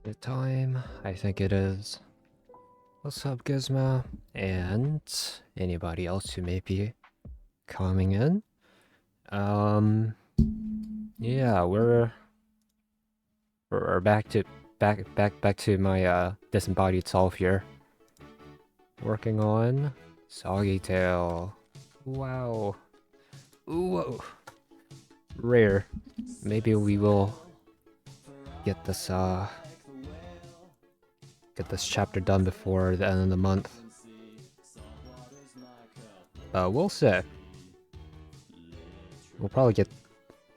The time, I think it is. What's up, Gizmo? And anybody else who may be coming in? Yeah, we're back to my disembodied self here. Working on Soggytale. Wow. Whoa. Rare. Maybe we will get this chapter done before the end of the month. We'll see. We'll probably get...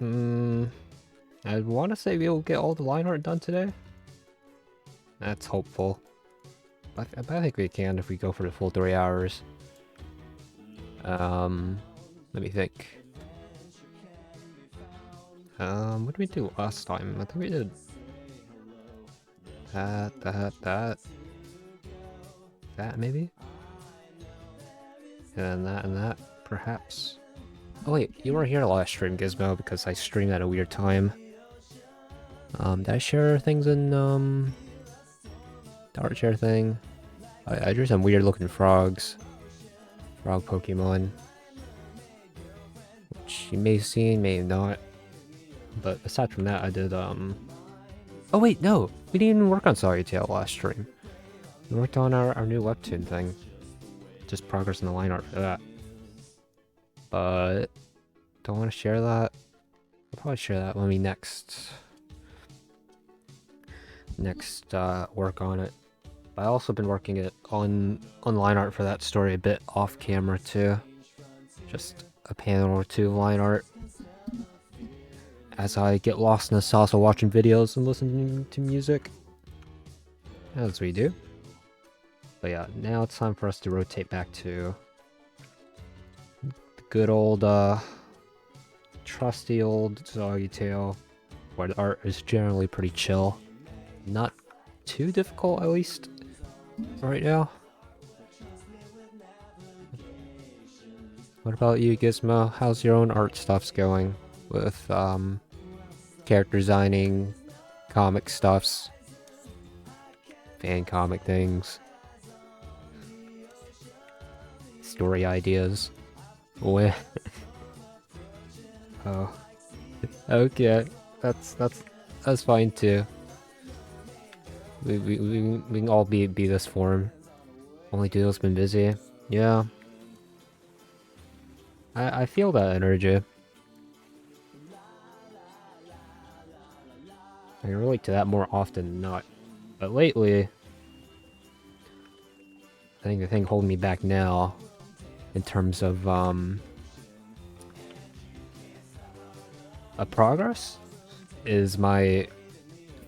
I want to say we'll get all the line art done today. That's hopeful. But I think we can if we go for the full 3 hours. Let me think. What did we do last time? I think we did... That maybe? And that, perhaps? Oh wait, you weren't here last stream, Gizmo, because I streamed at a weird time. Did I share things in, the art share thing? I drew some weird looking frogs. Frog Pokemon. Which you may have seen, may not. But aside from that, I did, Oh wait, no! We didn't even work on Soggytale last stream. We worked on our new webtoon thing. Just progress in the line art for that. But... don't want to share that. I'll probably share that when we next work on it. But I also been working it on line art for that story a bit off camera too. Just a panel or two of line art. As I get lost in the sauce of watching videos and listening to music. As we do. But yeah, now it's time for us to rotate back to the good old trusty old Soggytale, where the art is generally pretty chill. Not too difficult, at least, right now. What about you, Gizmo? How's your own art stuffs going? With, character designing, comic stuffs, fan comic things, story ideas. Oh, okay, that's fine too. We can all be this form. Only Doodle's been busy. Yeah. I feel that energy. I can relate to that more often than not. But lately, I think the thing holding me back now, in terms of, a progress, is my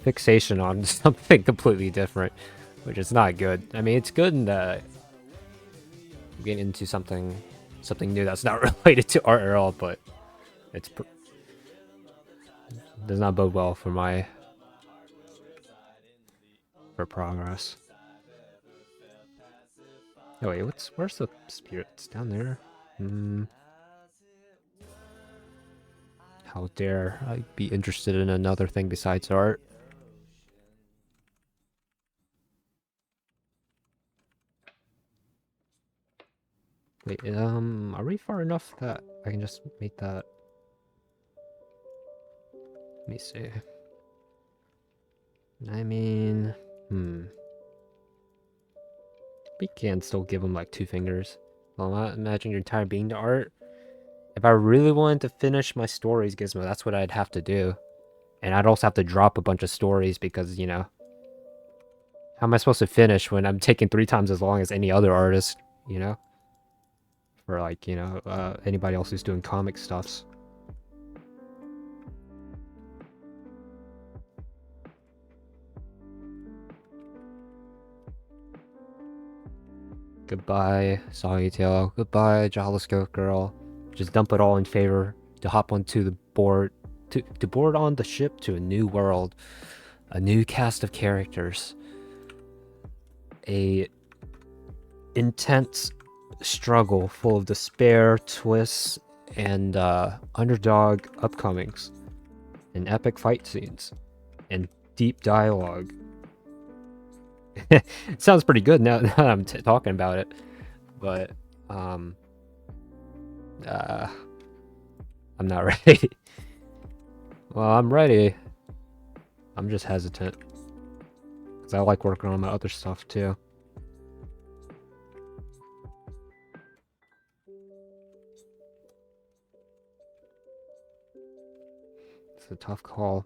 fixation on something completely different, which is not good. I mean, it's good in that I'm getting into something new that's not related to art at all, but it's does not bode well for my progress. Oh wait, where's the spirit? It's down there. How dare I be interested in another thing besides art? Wait, are we far enough that I can just make that? Let me see. I mean, we can still give them like 2 fingers. Well, not imagine your entire being to art. If I really wanted to finish my stories, Gizmo, that's what I'd have to do. And I'd also have to drop a bunch of stories because, you know, how am I supposed to finish when I'm taking 3 times as long as any other artist, you know? For like, you know, anybody else who's doing comic stuffs. Goodbye, Soggytale. Goodbye, Jalisco Girl. Just dump it all in favor to hop onto the board, to board on the ship to a new world, a new cast of characters, a intense struggle full of despair, twists, and underdog upcomings, and epic fight scenes, and deep dialogue, It sounds pretty good now, now that I'm talking about it. But, I'm not ready. Well, I'm ready. I'm just hesitant. Because I like working on my other stuff, too. It's a tough call.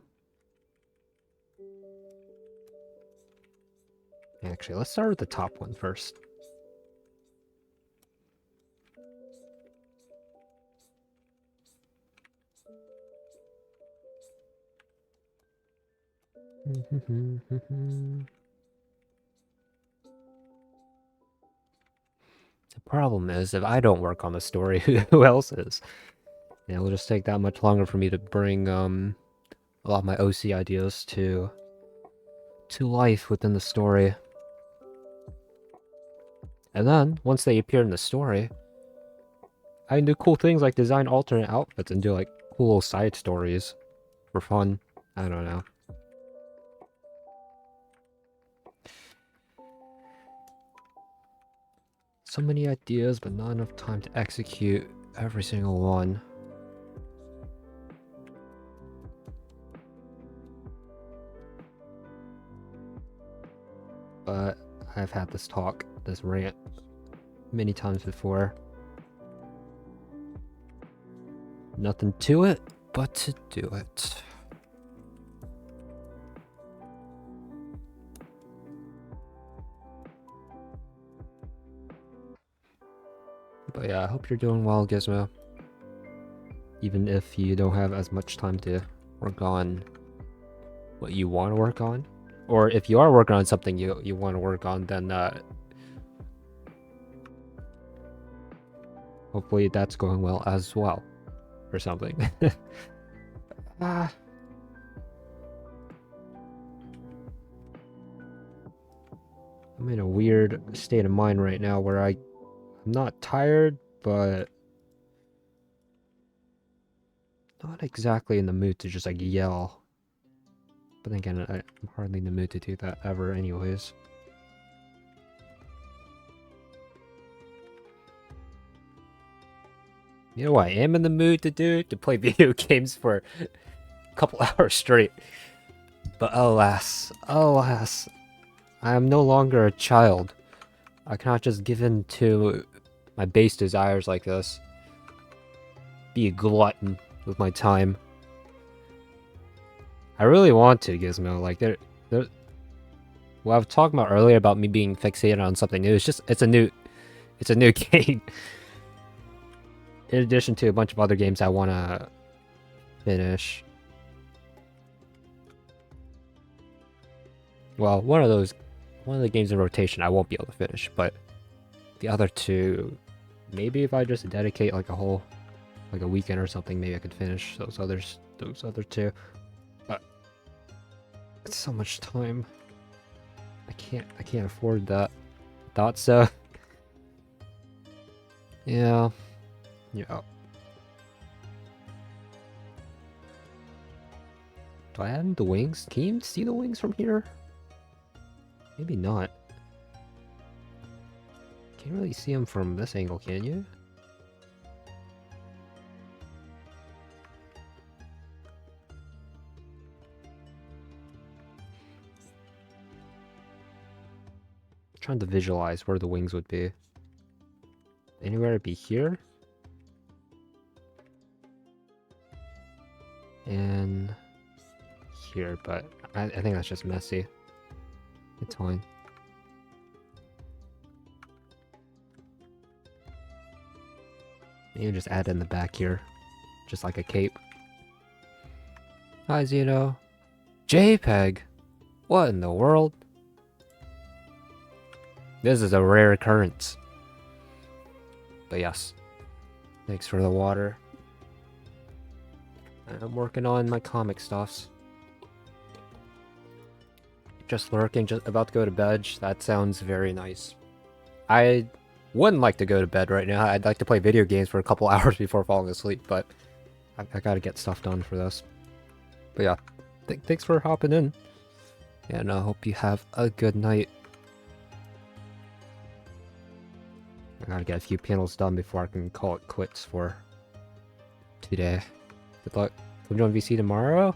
Actually, let's start with the top one first. The problem is, if I don't work on the story, who else is? Yeah, it'll just take that much longer for me to bring a lot of my OC ideas to life within the story. And then, once they appear in the story, I can do cool things like design alternate outfits and do like cool side stories for fun. I don't know. So many ideas, but not enough time to execute every single one. But I've had this talk, this rant, many times before. Nothing to it but to do it. But yeah, I hope you're doing well, Gizmo. Even if you don't have as much time to work on what you want to work on. Or if you are working on something you want to work on, then hopefully that's going well as well. Or something. I'm in a weird state of mind right now where I'm not tired, but not exactly in the mood to just like yell. But then again, I'm hardly in the mood to do that ever anyways. You know what I am in the mood to do? To play video games for a couple hours straight. But alas, alas, I am no longer a child. I cannot just give in to my base desires like this. Be a glutton with my time. I really want to, Gizmo. Like, what I was talking about earlier about me being fixated on something new. It's a new game. In addition to a bunch of other games I want to finish. Well, one of the games in rotation I won't be able to finish, but the other two, maybe if I just dedicate like a weekend or something, maybe I could finish those other two. But it's so much time. I can't afford that. Thought so. Yeah. Yeah. Do I add the wings? Can you see the wings from here? Maybe not. Can't really see them from this angle, can you? I'm trying to visualize where the wings would be. Anywhere it'd be here? And here, but I think that's just messy. It's fine. Maybe just add it in the back here. Just like a cape. Hi, Zeno. JPEG? What in the world? This is a rare occurrence. But yes. Thanks for the water. I'm working on my comic stuffs. Just lurking, just about to go to bed. That sounds very nice. I wouldn't like to go to bed right now. I'd like to play video games for a couple hours before falling asleep, but I gotta get stuff done for this. But yeah, thanks for hopping in. And I hope you have a good night. Gotta get a few panels done before I can call it quits for today. Good luck. Come join VC tomorrow?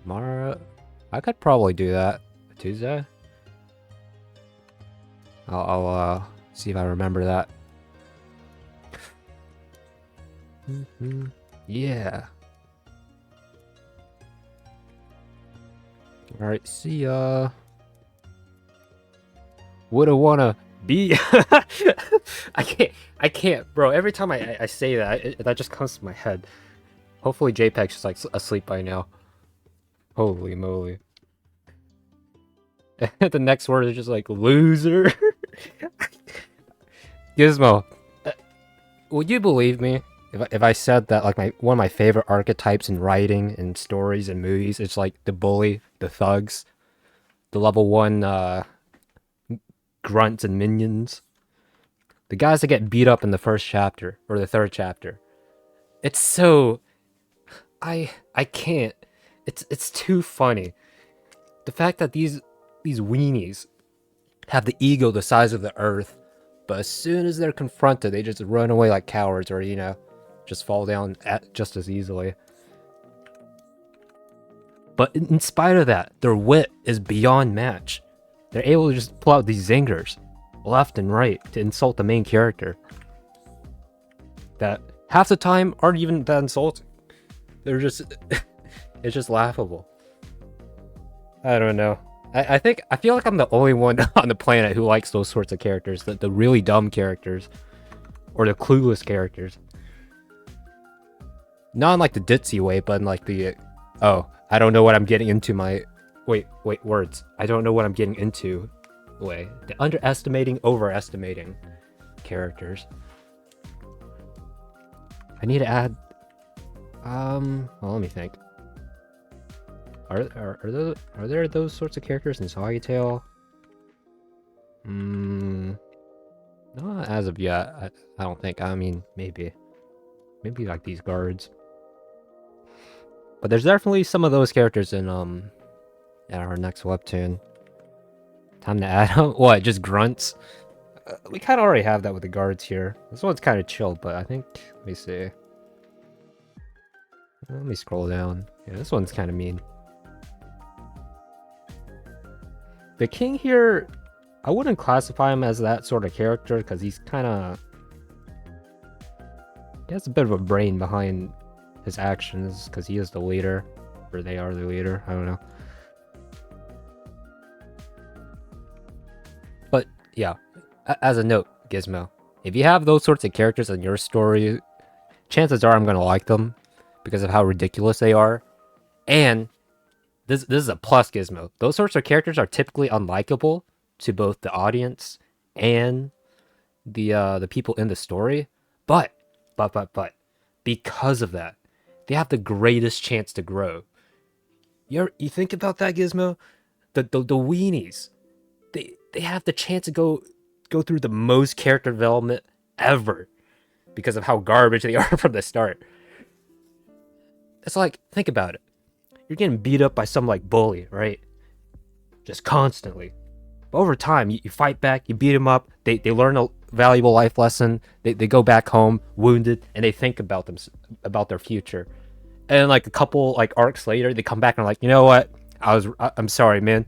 Tomorrow? I could probably do that. Tuesday? I'll see if I remember that. Yeah. Alright, see ya. Woulda wanna be. I can't, bro. Every time I say that, that just comes to my head. Hopefully JPEG's just like asleep by now. Holy moly. The next word is just like loser. Gizmo, would you believe me if I said that like one of my favorite archetypes in writing and stories and movies is like the bully, the thugs, the level 1 grunts and minions, the guys that get beat up in the first chapter or the third chapter. It's so I can't. It's too funny. The fact that these weenies have the ego the size of the earth, but as soon as they're confronted, they just run away like cowards, or just fall down just as easily. But in spite of that, their wit is beyond match. They're able to just pull out these zingers left and right to insult the main character that half the time aren't even that insulting. They're just it's just laughable. I don't know. I feel like I'm the only one on the planet who likes those sorts of characters, the really dumb characters, or the clueless characters. Not in like the ditzy way, but in like the oh, I don't know what I'm getting into wait, words. I don't know what I'm getting into way. The underestimating, overestimating characters. I need to add well, let me think. Are there those sorts of characters in Soggytale? Not as of yet. I don't think. I mean, maybe like these guards. But there's definitely some of those characters in our next webtoon. Time to add what? Just grunts. We kind of already have that with the guards here. This one's kind of chill, but I think. Let me see. Let me scroll down. Yeah, this one's kind of mean. The king here, I wouldn't classify him as that sort of character because he's kind of... He has a bit of a brain behind his actions because he is the leader. Or they are the leader, I don't know. But, yeah, as a note, Gizmo, if you have those sorts of characters in your story, chances are I'm going to like them because of how ridiculous they are. And... This is a plus, Gizmo. Those sorts of characters are typically unlikable to both the audience and the people in the story. But because of that, they have the greatest chance to grow. You think about that, Gizmo? The weenies, they have the chance to go through the most character development ever because of how garbage they are from the start. It's like, think about it. You're getting beat up by some like bully, right? Just constantly. But over time, you fight back, you beat them up, they learn a valuable life lesson, they go back home wounded, and they think about their future. And like a couple like arcs later, they come back and are like, you know what? I'm sorry, man.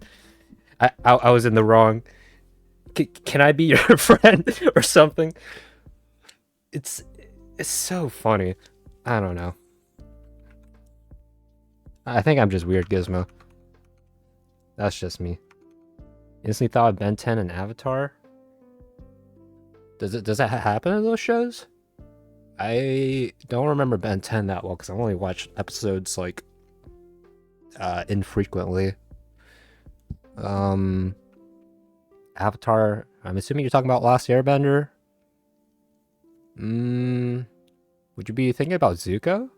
I was in the wrong. Can I be your friend or something? It's so funny. I don't know. I think I'm just weird, Gizmo. That's just me. Instantly thought of Ben 10 and Avatar. Does that happen in those shows? I don't remember Ben 10 that well because I only watched episodes like infrequently. Avatar. I'm assuming you're talking about Last Airbender. Would you be thinking about Zuko?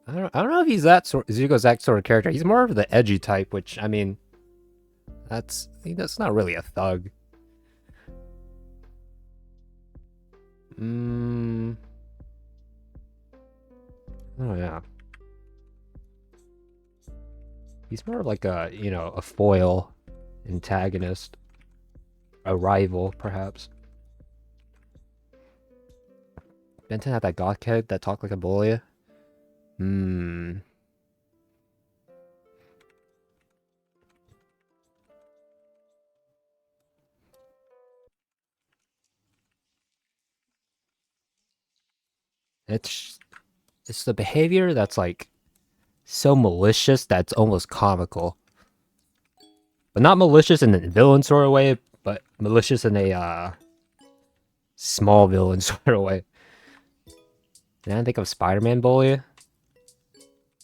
I don't know if he's Zuko's that sort of character. He's more of the edgy type, which I mean, that's not really a thug. Oh yeah. He's more like a foil antagonist, a rival perhaps. Benton had that goth kid that talked like a bully. Hmm. It's the behavior that's like so malicious that's almost comical. But not malicious in a villain sort of way, but malicious in a small villain sort of way. Did I think of Spider-Man bully?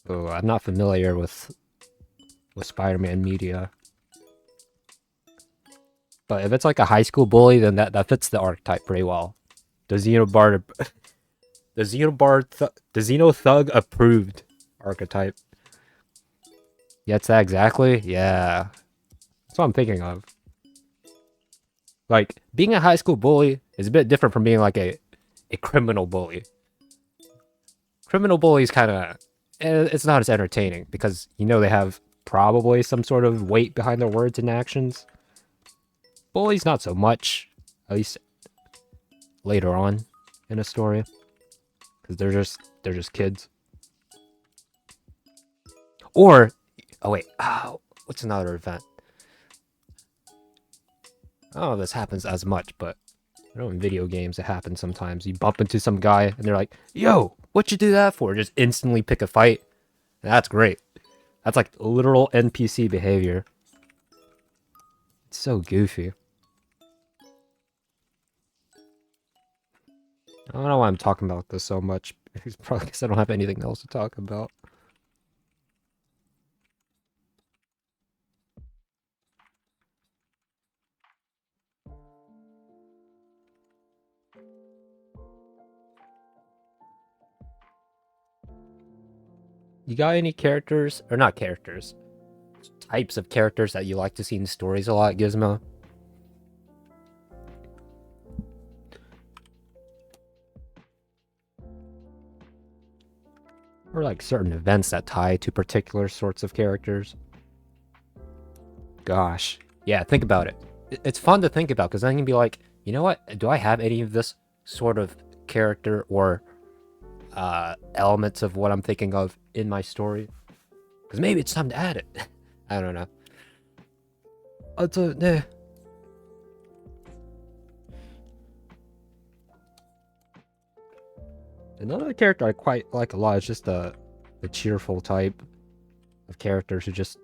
Oh, I'm not familiar with Spider-Man media. But if it's like a high school bully, then that fits the archetype pretty well. The Xenobard, the Xeno Thug approved archetype. Yeah, it's that exactly. Yeah, that's what I'm thinking of. Like being a high school bully is a bit different from being like a criminal bully. Criminal bullies kind of it's not as entertaining because you know they have probably some sort of weight behind their words and actions. Bullies not so much, at least later on in a story, because they're just kids. Or oh wait, what's another event? I don't know if this happens as much, but I know in video games it happens sometimes. You bump into some guy and they're like, "Yo, what you do that for?" Just instantly pick a fight. That's great. That's like literal NPC behavior. It's so goofy. I don't know why I'm talking about this so much. It's probably because I don't have anything else to talk about. You got any characters, or not characters, types of characters that you like to see in stories a lot, Gizmo? Or like certain events that tie to particular sorts of characters? Gosh. Yeah, think about it. It's fun to think about because then you can be like, you know what? Do I have any of this sort of character or elements of what I'm thinking of in my story? Because maybe it's time to add it. I don't know. Yeah. Another character I quite like a lot is just the cheerful type of characters who just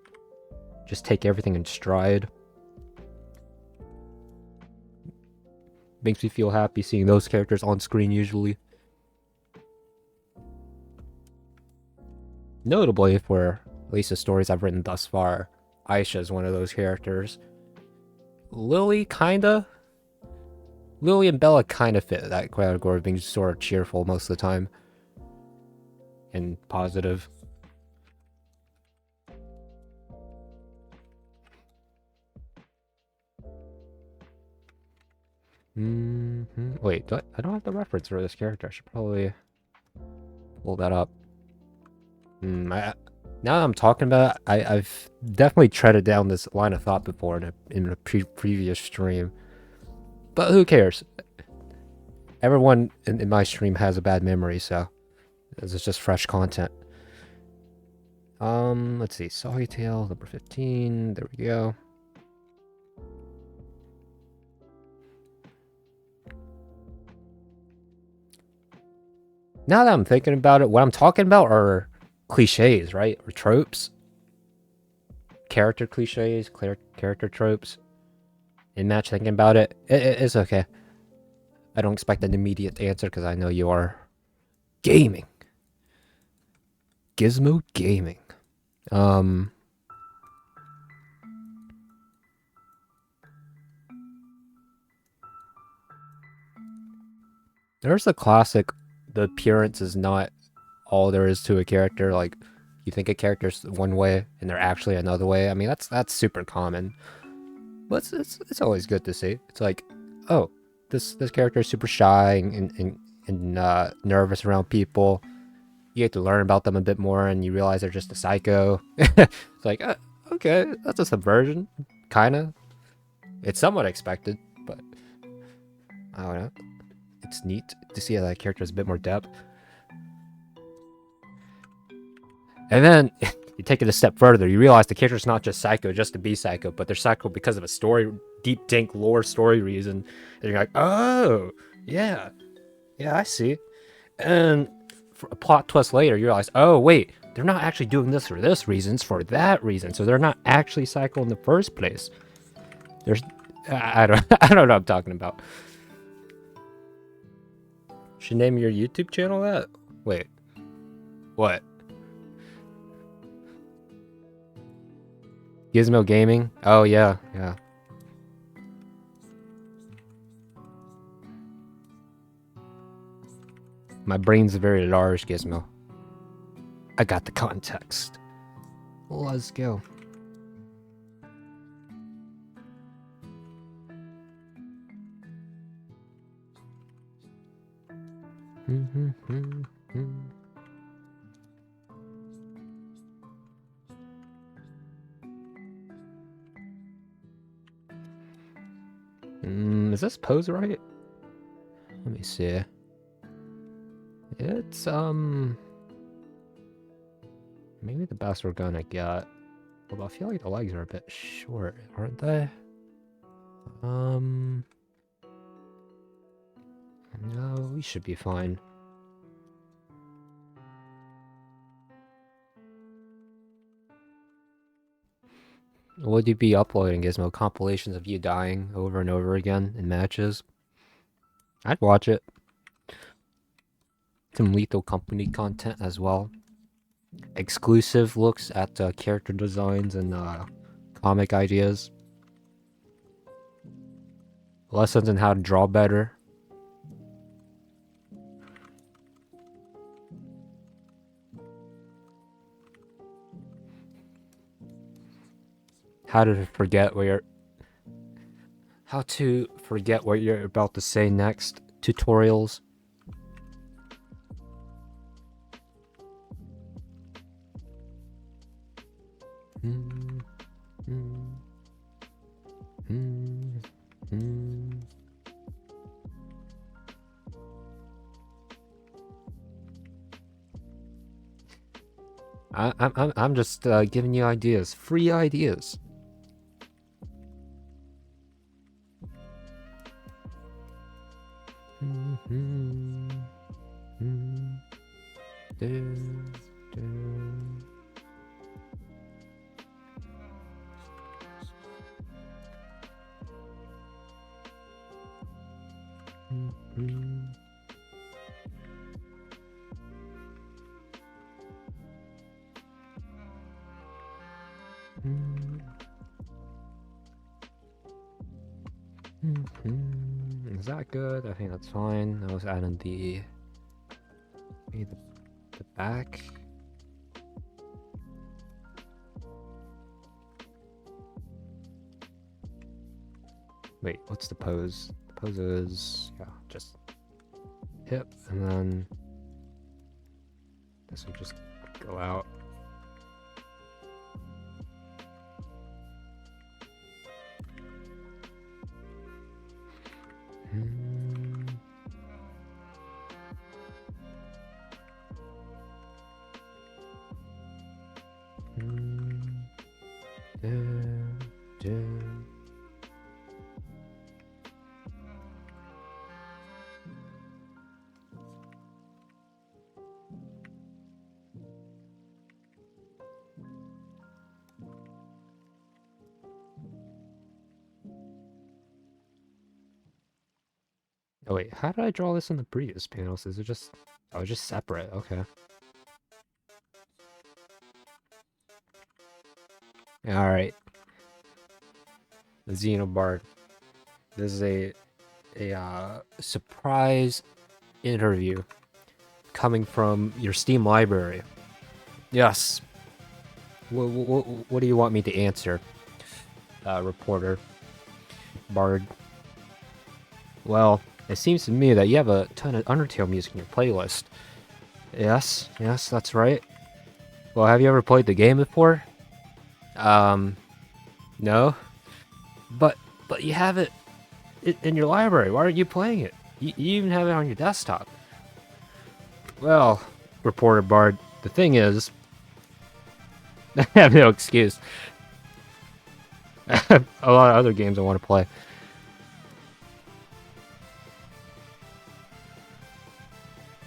take everything in stride. Makes me feel happy seeing those characters on screen usually. Notably for at least the stories I've written thus far, Aisha is one of those characters. Lily kinda. Lily and Bella kinda fit that category of being sort of cheerful most of the time. And positive. Wait, I don't have the reference for this character. I should probably pull that up. Now that I'm talking about it, I've definitely treaded down this line of thought before in a previous stream. But who cares? Everyone in my stream has a bad memory, so this is just fresh content. Let's see. Soggytale, number 15. There we go. Now that I'm thinking about it, what I'm talking about are cliches, right? Or tropes. Character cliches, character tropes. In match thinking about it, it's okay. I don't expect an immediate answer because I know you are gaming. Gizmo gaming. There's the classic, the appearance is not all there is to a character. Like, you think a character's one way and they're actually another way. I mean, that's super common. But it's always good to see. It's like, oh, this character is super shy and nervous around people. You get to learn about them a bit more, and you realize they're just a psycho. It's like, okay, that's a subversion, kinda. It's somewhat expected, but I don't know. it's neat to see how that character has a bit more depth. And then you take it a step further. You realize the character's not just psycho just to be psycho, but they're psycho because of a story, deep, dank lore story reason. And you're like, oh, yeah, I see. And for a plot twist later, you realize, oh, wait, they're not actually doing this for this reason, it's for that reason. So they're not actually psycho in the first place. There's, I don't know what I'm talking about. Should name your YouTube channel that? Wait, what? Gizmo Gaming? Oh, yeah. My brain's very large, Gizmo. I got the context. Let's go. Is this pose right? Let me see. It's maybe the best we're gonna get. Although I feel like the legs are a bit short, aren't they? No, we should be fine. Would you be uploading, Gizmo? Compilations of you dying over and over again in matches? I'd watch it. Some Lethal Company content as well. Exclusive looks at character designs and comic ideas. Lessons on how to draw better. How to forget what you're about to say next. Tutorials. I'm just giving you ideas, free ideas. Is that good? I think that's fine. I was adding the back. Wait, what's the pose? The pose is, yeah, just hip, and then this will just go out. Oh wait, how did I draw this in the previous panels? Is it just... oh, it's just separate, okay. Alright. The Xenobard. This is a surprise interview coming from your Steam library. Yes. What do you want me to answer, reporter? Bard. Well, it seems to me that you have a ton of Undertale music in your playlist. Yes, that's right. Well, have you ever played the game before? No. But you have it in your library. Why aren't you playing it? You even have it on your desktop. Well, reporter Bard, the thing is, I have no excuse. I have a lot of other games I want to play.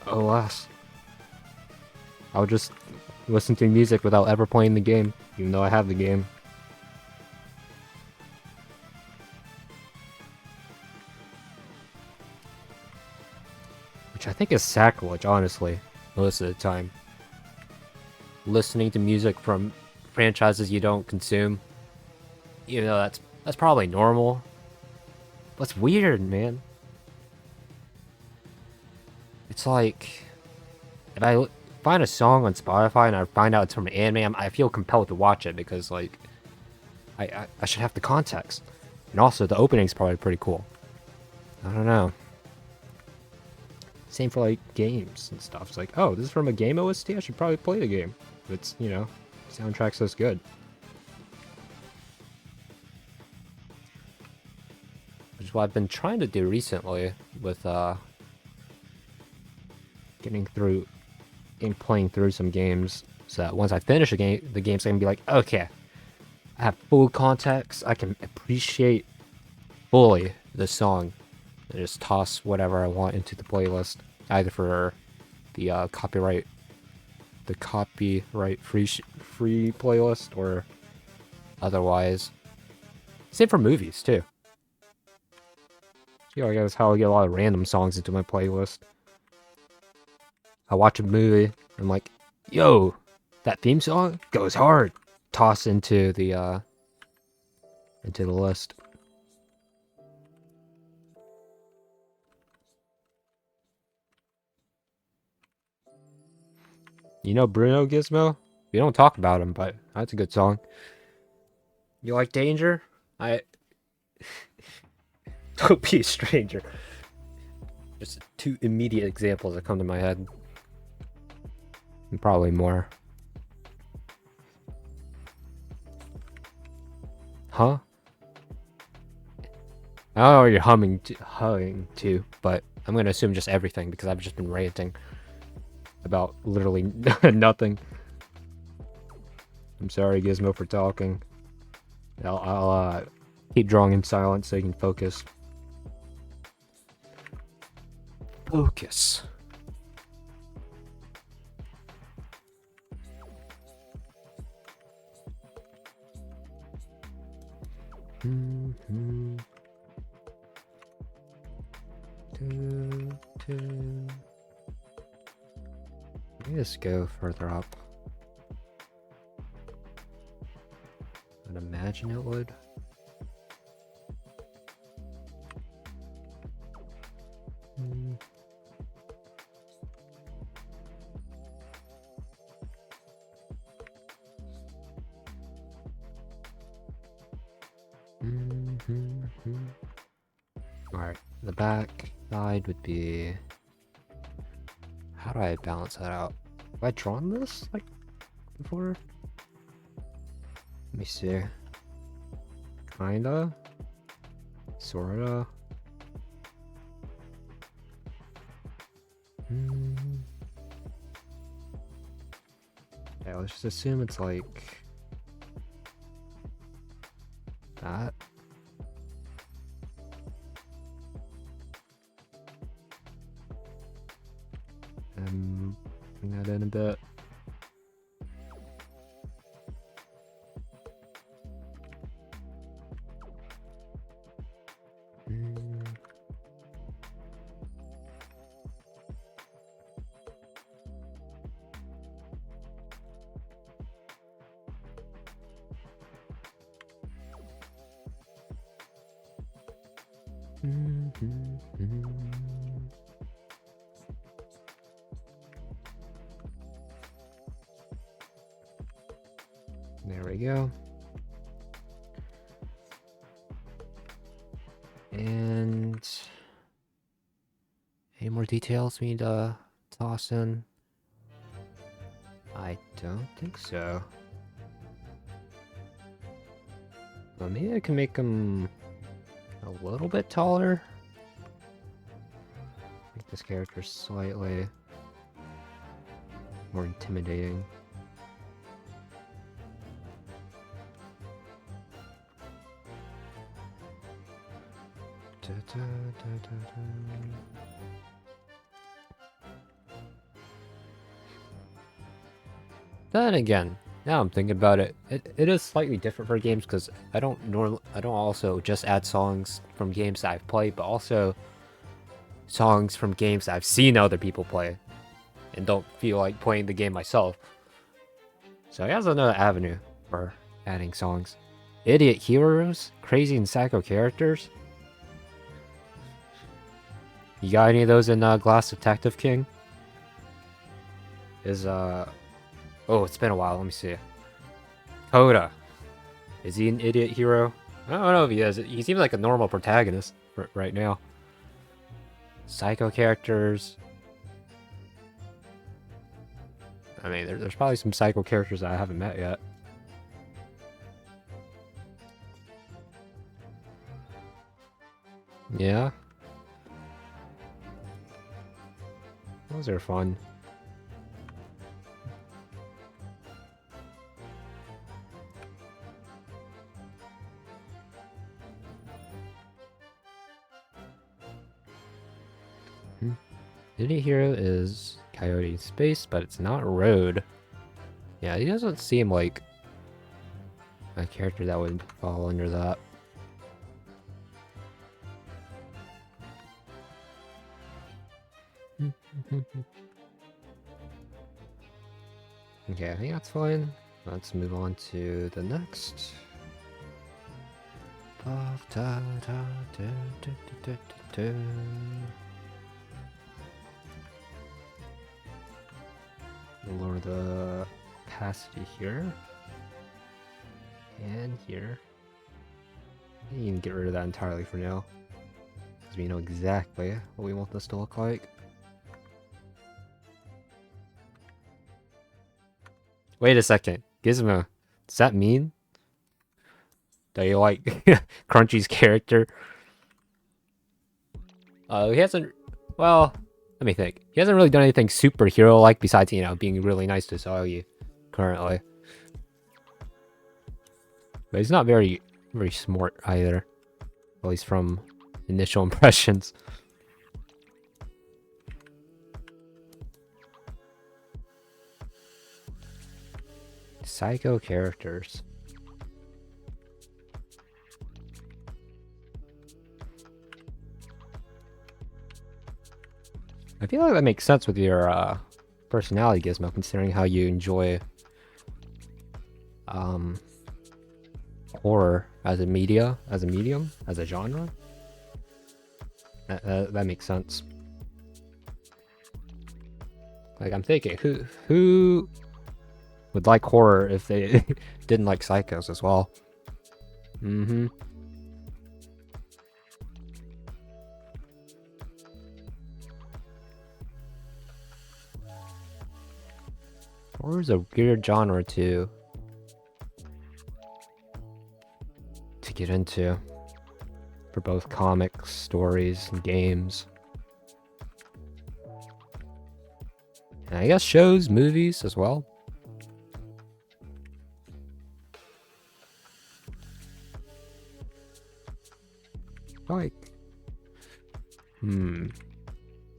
Alas, I'll just listen to music without ever playing the game, even though I have the game. Which I think is sacrilege, honestly, most of the time. Listening to music from franchises you don't consume, even though that's probably normal. But it's weird, man. It's like, if I find a song on Spotify and I find out it's from an anime, I feel compelled to watch it because, like, I should have the context. And also, the opening's probably pretty cool. I don't know. Same for, like, games and stuff. It's like, oh, this is from a game OST? I should probably play the game. It's, you know, soundtrack's so good. Which is what I've been trying to do recently with, getting through and playing through some games, so that once I finish a game, the game's gonna be like, okay, I have full context, I can appreciate fully the song, and just toss whatever I want into the playlist, either for the copyright free playlist, or otherwise. Same for movies too. You know, I guess how I get a lot of random songs into my playlist. I watch a movie, I'm like, yo, that theme song goes hard. Toss into the list. You know Bruno Gizmo? We don't talk about him, but that's a good song. You like Danger? Don't be a stranger. Just two immediate examples that come to my head. And probably more. Huh? I don't know what you're humming to, but I'm gonna assume just everything because I've just been ranting about literally nothing. I'm sorry, Gizmo, for talking. I'll keep drawing in silence so you can focus. Focus. Let me just go further up. I'd imagine it would. Alright, the back side would be... How do I balance that out? Have I drawn this, like, before? Let me see. Kinda? Sorta? Yeah, let's just assume it's like... that. Bring that in a bit. There we go. And any more details we need to toss in? I don't think so. Well, maybe I can make them a little bit taller. This character's slightly more intimidating. Then again, now I'm thinking about it, it is slightly different for games because I don't also just add songs from games that I've played, but also songs from games that I've seen other people play and don't feel like playing the game myself. So that's another avenue for adding songs. Idiot heroes, crazy and psycho characters. You got any of those in Glass Detective King? Oh, it's been a while. Let me see. Coda. Is he an idiot hero? I don't know if he is. He seems like a normal protagonist right now. Psycho characters. I mean, there's probably some psycho characters that I haven't met yet. Yeah. Those are fun. Idiot hero is Coyote Space, but it's not Road. Yeah, he doesn't seem like a character that would fall under that. Okay, I think that's fine. Let's move on to the next. Lower the opacity here. And here. You can get rid of that entirely for now, because we know exactly what we want this to look like. Wait a second. Gizmo, does that mean that you like Crunchy's character? He hasn't... Well, let me think. He hasn't really done anything superhero-like besides, you know, being really nice to Soggy currently. But he's not very smart either. At least from initial impressions. Psycho characters. I feel like that makes sense with your personality, Gizmo, considering how you enjoy horror as a medium, as a genre. That makes sense. Like, I'm thinking, who would like horror if they didn't like psychos as well? Mm-hmm. Horror is a weird genre to get into for both comics, stories, and games. And I guess shows, movies as well. Like, the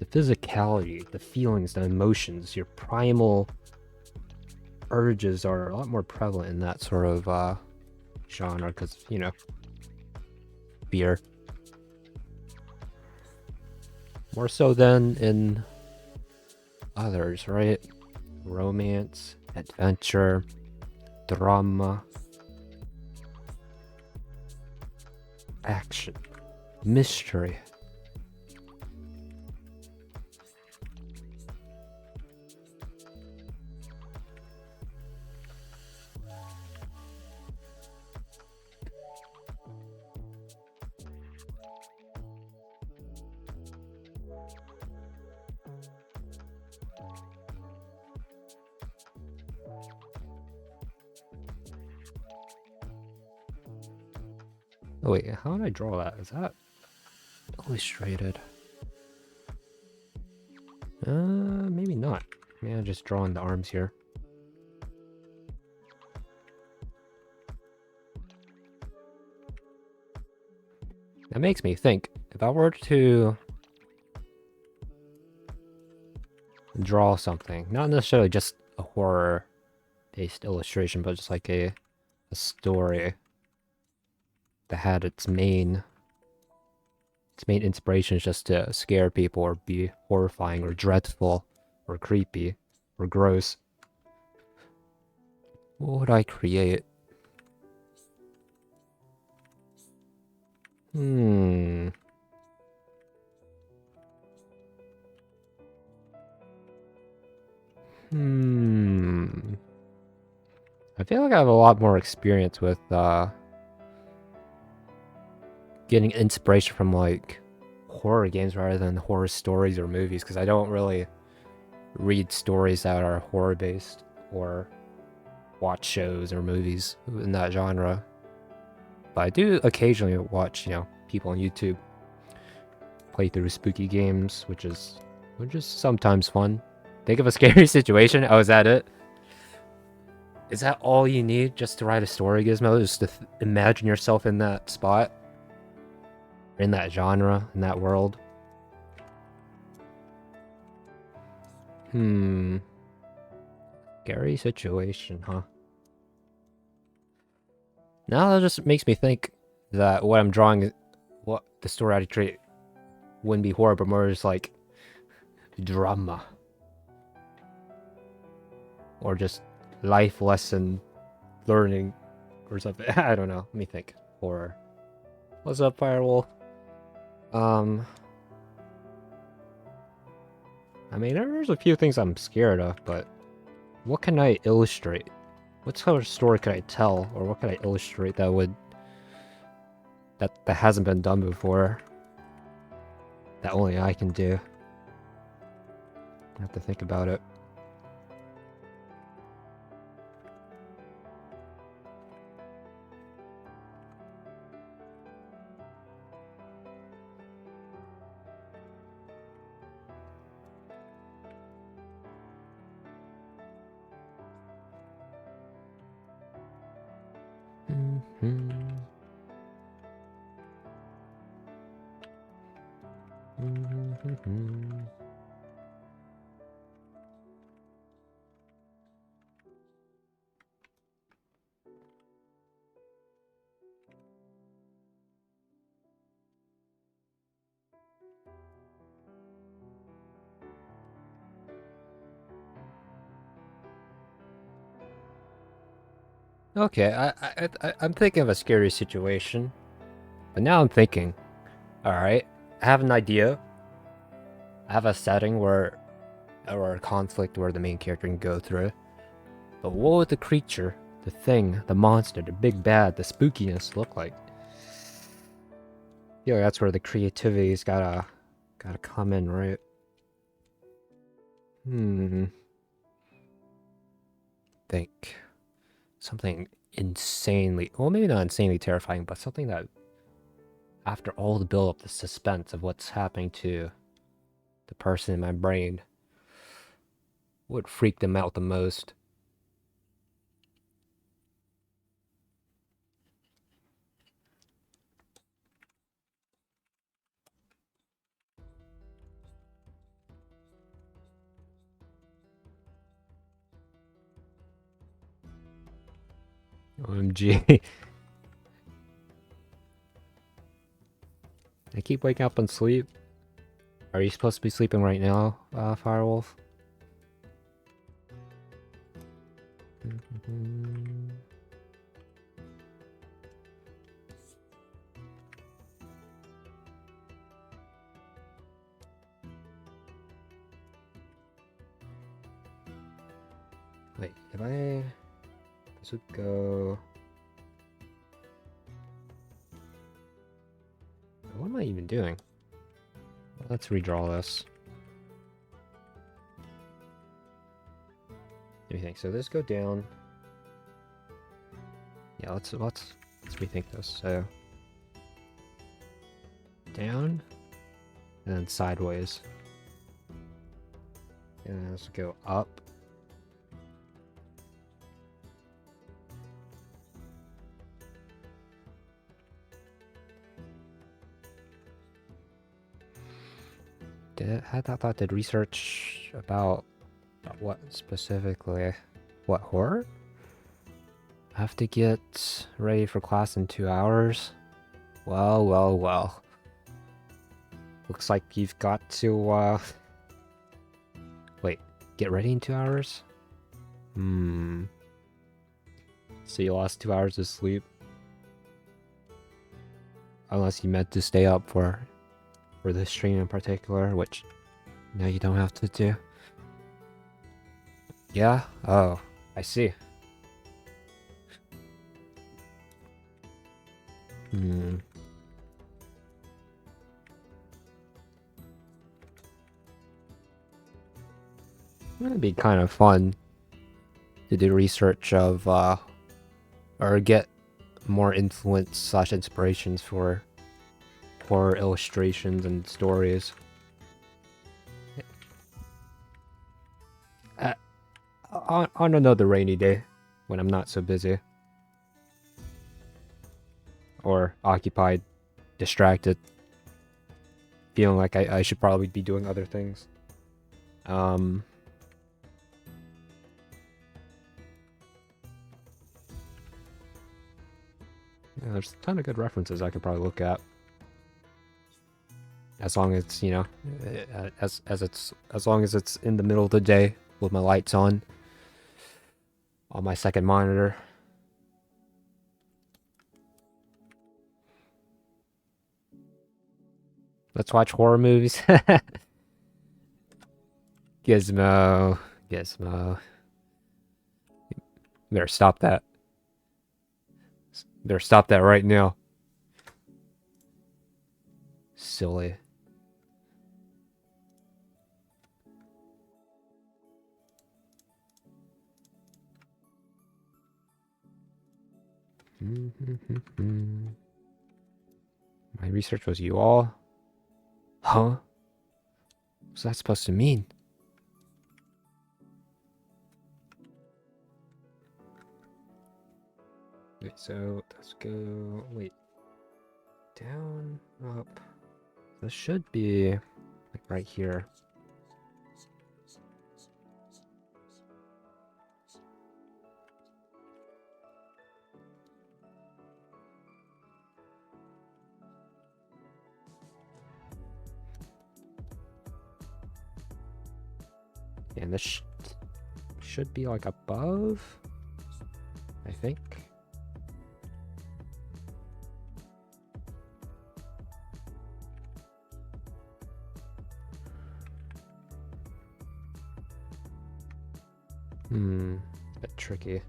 physicality, the feelings, the emotions, your primal urges are a lot more prevalent in that sort of genre because, you know, fear. More so than in others, right? Romance, adventure, drama, action, mystery. Oh wait, how did I draw that? Is that illustrated? Maybe not. Maybe I'm just drawing the arms here. That makes me think, if I were to draw something, not necessarily just a horror-based illustration, but just like a story that had its main inspiration is just to scare people or be horrifying or dreadful or creepy or gross. What would I create? I feel like I have a lot more experience with getting inspiration from like horror games rather than horror stories or movies, because I don't really read stories that are horror based or watch shows or movies in that genre. But I do occasionally watch, you know, people on YouTube play through spooky games, which is sometimes fun. Think of a scary situation. Oh, is that it? Is that all you need just to write a story, Gizmo? Just to imagine yourself in that spot? In that genre? In that world? Scary situation, huh? Now that just makes me think that what I'm drawing, what the story I'd create wouldn't be horror, but more just like drama. Or just life lesson learning or something. I don't know. Let me think. Horror. What's up, Firewolf? I mean, there's a few things I'm scared of, but what can I illustrate? What sort of story could I tell, or what could I illustrate that would that hasn't been done before? That only I can do. I have to think about it. Okay, I'm thinking of a scary situation, but now I'm thinking, all right, I have an idea. I have a setting where, or a conflict where the main character can go through. But what would the creature, the thing, the monster, the big bad, the spookiness look like? Yeah, that's where the creativity's gotta come in, right? Think something insanely, well, maybe not insanely terrifying, but something that, after all the build up, the suspense of what's happening to the person in my brain, would freak them out the most. OMG. I keep waking up on sleep. Are you supposed to be sleeping right now, Firewolf? Wait, if I... This would go... What am I even doing? Let's redraw this. Let me think. So this go down. Yeah, let's rethink this. So down and then sideways. And let's go up. I thought I did research about what specifically? What, horror? I have to get ready for class in 2 hours. Well, well, well. Looks like you've got to, wait, get ready in 2 hours? So you lost 2 hours of sleep? Unless you meant to stay up for this stream in particular, which now you don't have to do. Yeah? Oh, I see. It'd be kind of fun to do research of, or get more influence slash inspirations for illustrations and stories. On another rainy day, when I'm not so busy. Or occupied, distracted, feeling like I should probably be doing other things. Yeah, there's a ton of good references I could probably look at. As long as it's, you know, as long as it's in the middle of the day with my lights on my second monitor. Let's watch horror movies. Gizmo. Better stop that. Better stop that right now. Silly. My research was you all? Huh? What's that supposed to mean? Wait, so let's go. Wait. Down, up. This should be like right here. And this should be like above, I think. A bit tricky.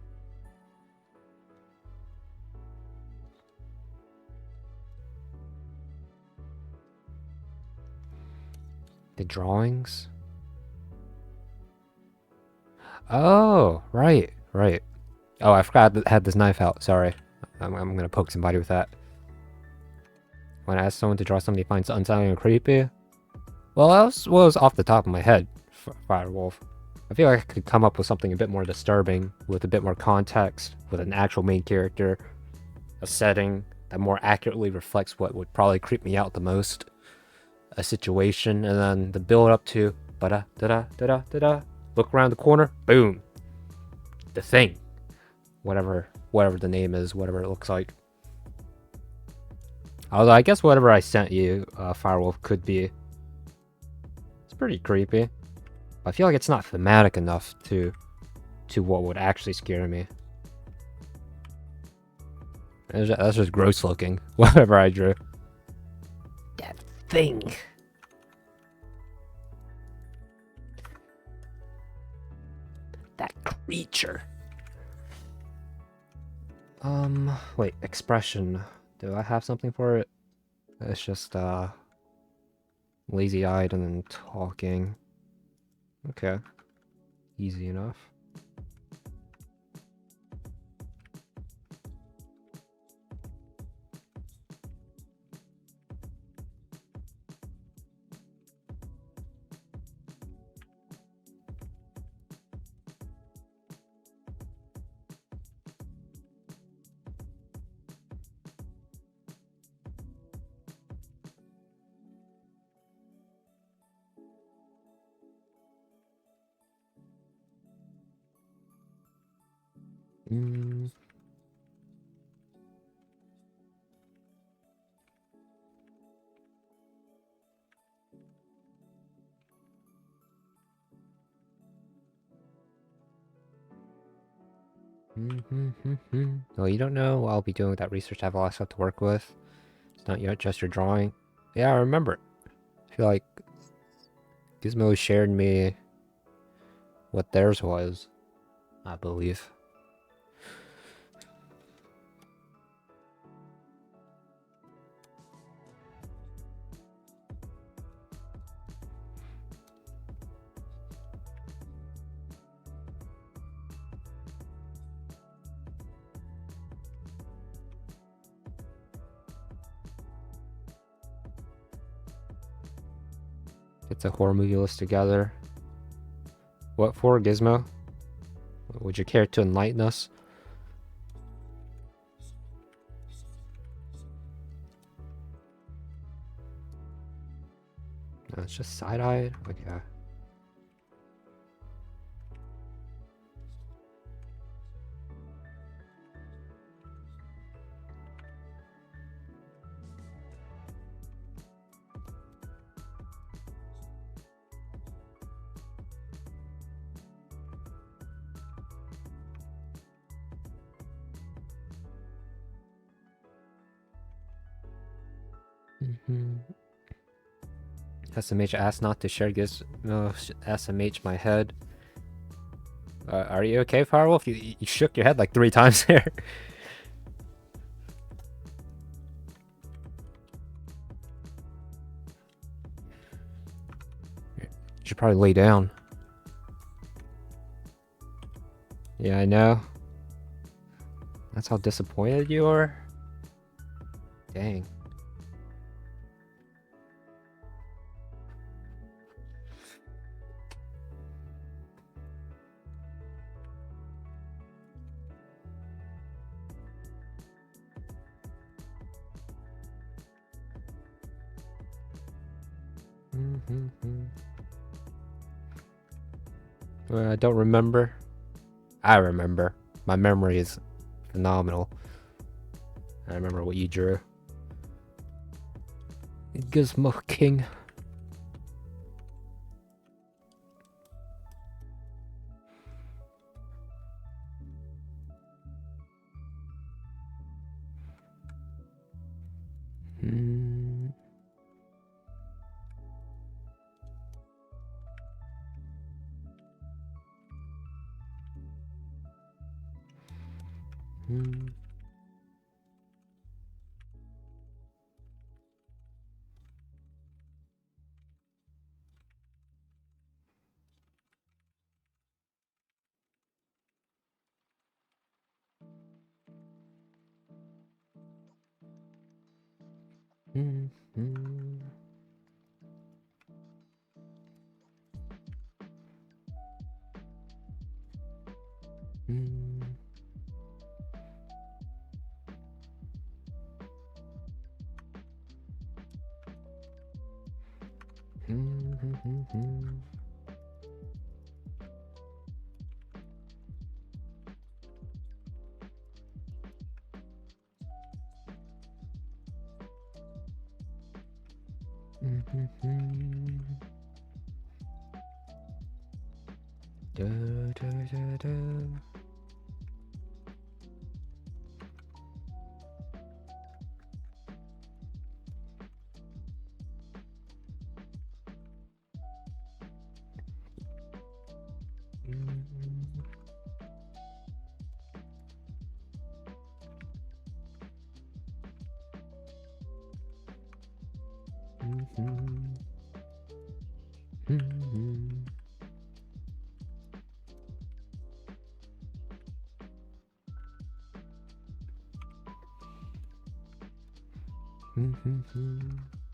The drawings? Oh, right. Oh, I forgot I had this knife out. Sorry. I'm gonna poke somebody with that. When I ask someone to draw something he finds unsettling or creepy? Well, that was off the top of my head, Firewolf. I feel like I could come up with something a bit more disturbing, with a bit more context, with an actual main character, a setting that more accurately reflects what would probably creep me out the most, a situation, and then the build up to da-da-da-da-da-da-da, look around the corner, boom, the thing, whatever the name is, whatever it looks like. Although I guess whatever I sent you, Firewolf, could be. It's pretty creepy. I feel like it's not thematic enough to what would actually scare me. That's just gross looking, whatever I drew. That thing. That creature. Wait, expression. Do I have something for it? It's just, lazy-eyed and then talking. Okay. Easy enough. Mm. Well, you don't know what I'll be doing with that research. I have a lot of stuff to work with. It's not yet just your drawing. Yeah, I remember. I feel like Gizmo shared me what theirs was, I believe. Get the horror movie list together. What for, Gizmo? Would you care to enlighten us? No, it's just side-eyed? Okay. SMH asked not to share Gizmo. SMH my head. Are you okay, Firewolf? You shook your head like 3 times there. You should probably lay down. Yeah, I know. That's how disappointed you are? Dang. Well, I don't remember. I remember. My memory is phenomenal. I remember what you drew. Gizmo King.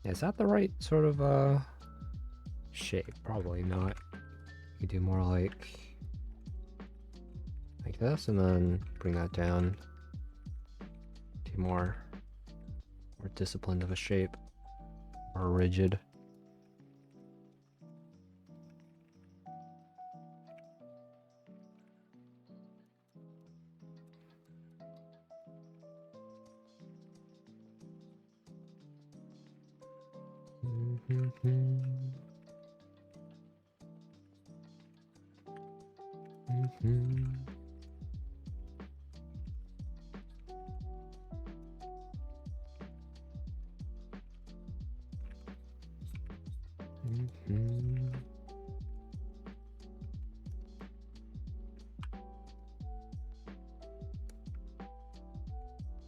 Is that the right sort of shape? Probably not. You do more like this, and then bring that down to more disciplined of a shape, more rigid.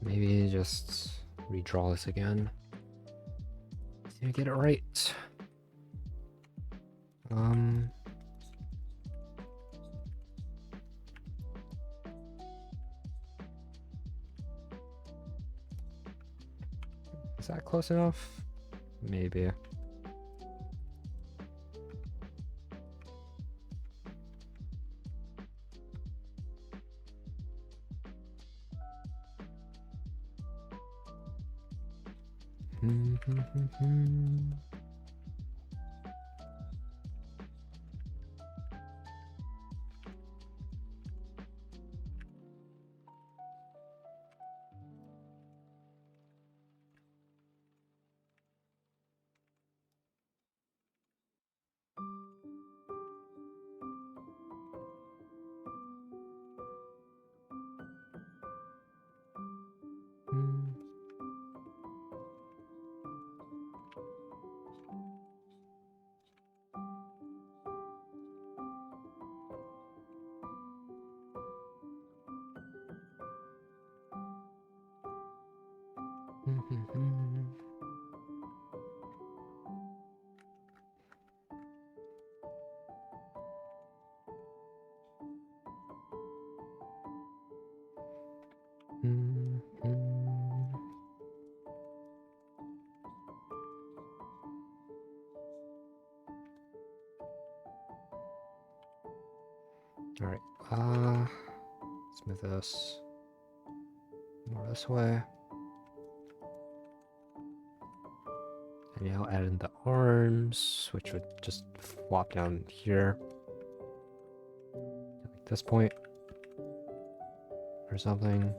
Maybe just redraw this again. See if I get it right. Is that close enough? Maybe. All right. Let's move this more this way. And now add in the arms, which would just flop down here. Like this point. Or something.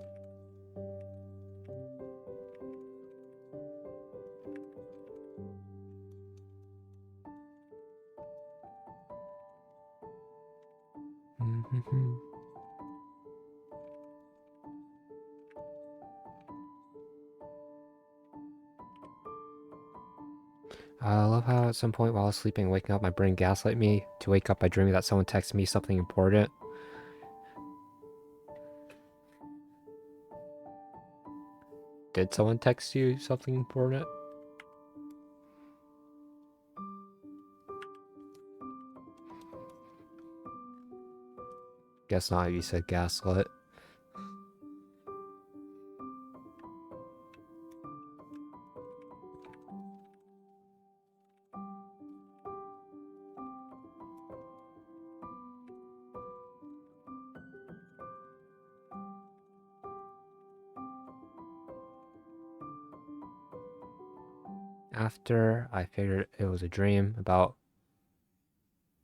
I love how at some point while I was sleeping, waking up, my brain gaslight me to wake up by dreaming that someone texted me something important. Did someone text you something important? Guess not, you said gaslit. After I figured it was a dream about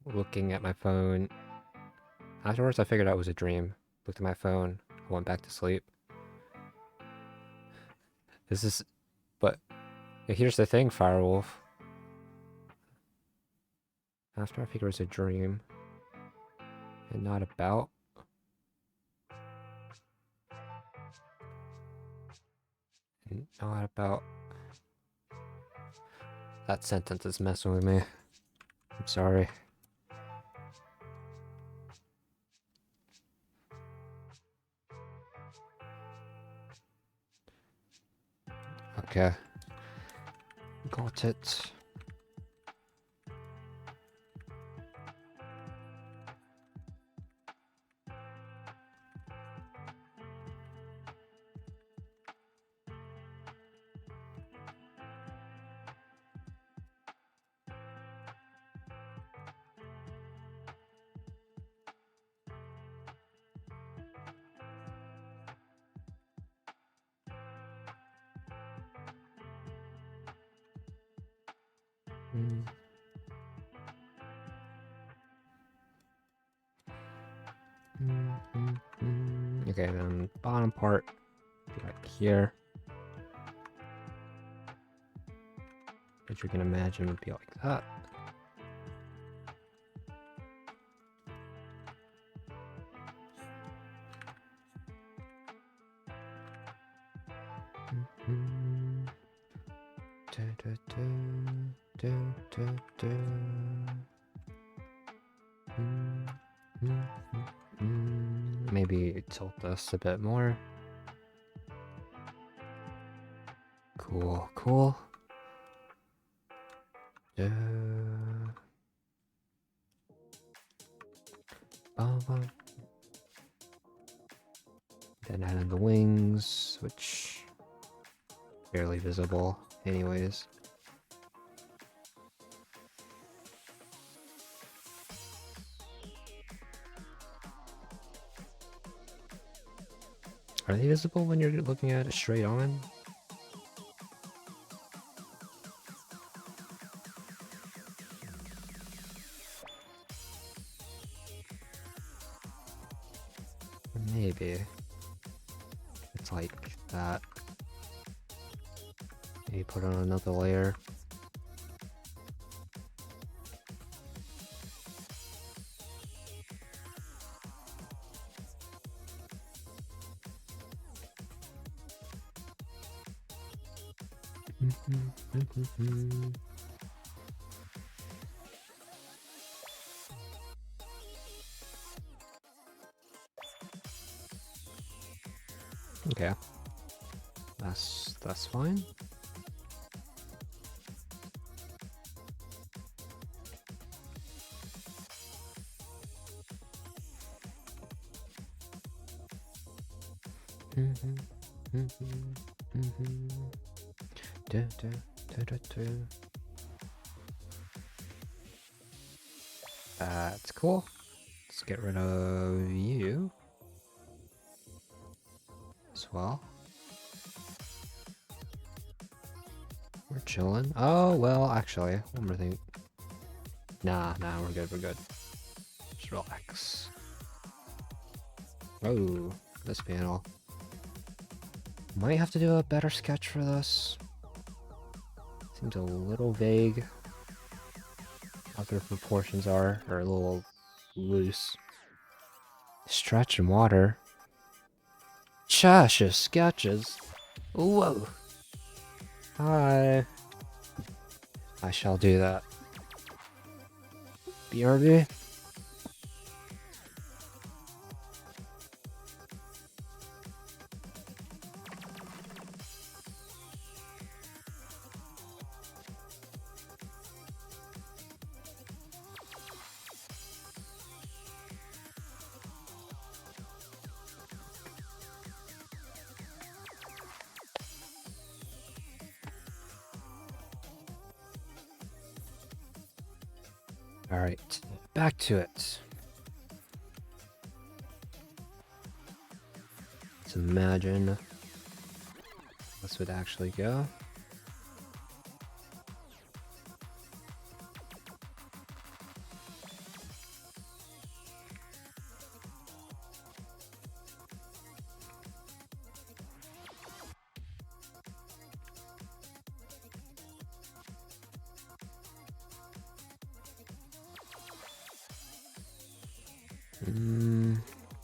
looking at my phone. Afterwards, I figured out it was a dream. Looked at my phone. I went back to sleep. This is... But here's the thing, Firewolf. After I figured it was a dream. And not about... And not about... That sentence is messing with me. I'm sorry. Okay. Got it. Okay, then bottom part, like here. Which you can imagine would be like that. Maybe tilt this a bit more. Cool, cool. Then add in the wings, which barely visible anyways. Are they visible when you're looking at it straight on? Maybe. It's like that. Maybe put on another layer. Okay. That's fine. That's cool. Let's get rid of you as well. We're chilling. Oh, well, actually, one more thing. Nah, we're good, we're good. Just relax. Oh, this panel. Might have to do a better sketch for this. Seems a little vague. Other proportions are a little loose. Stretch and water. Chasha sketches. Whoa. Hi. I shall do that. BRB. Alright, back to it. Let's imagine this would actually go.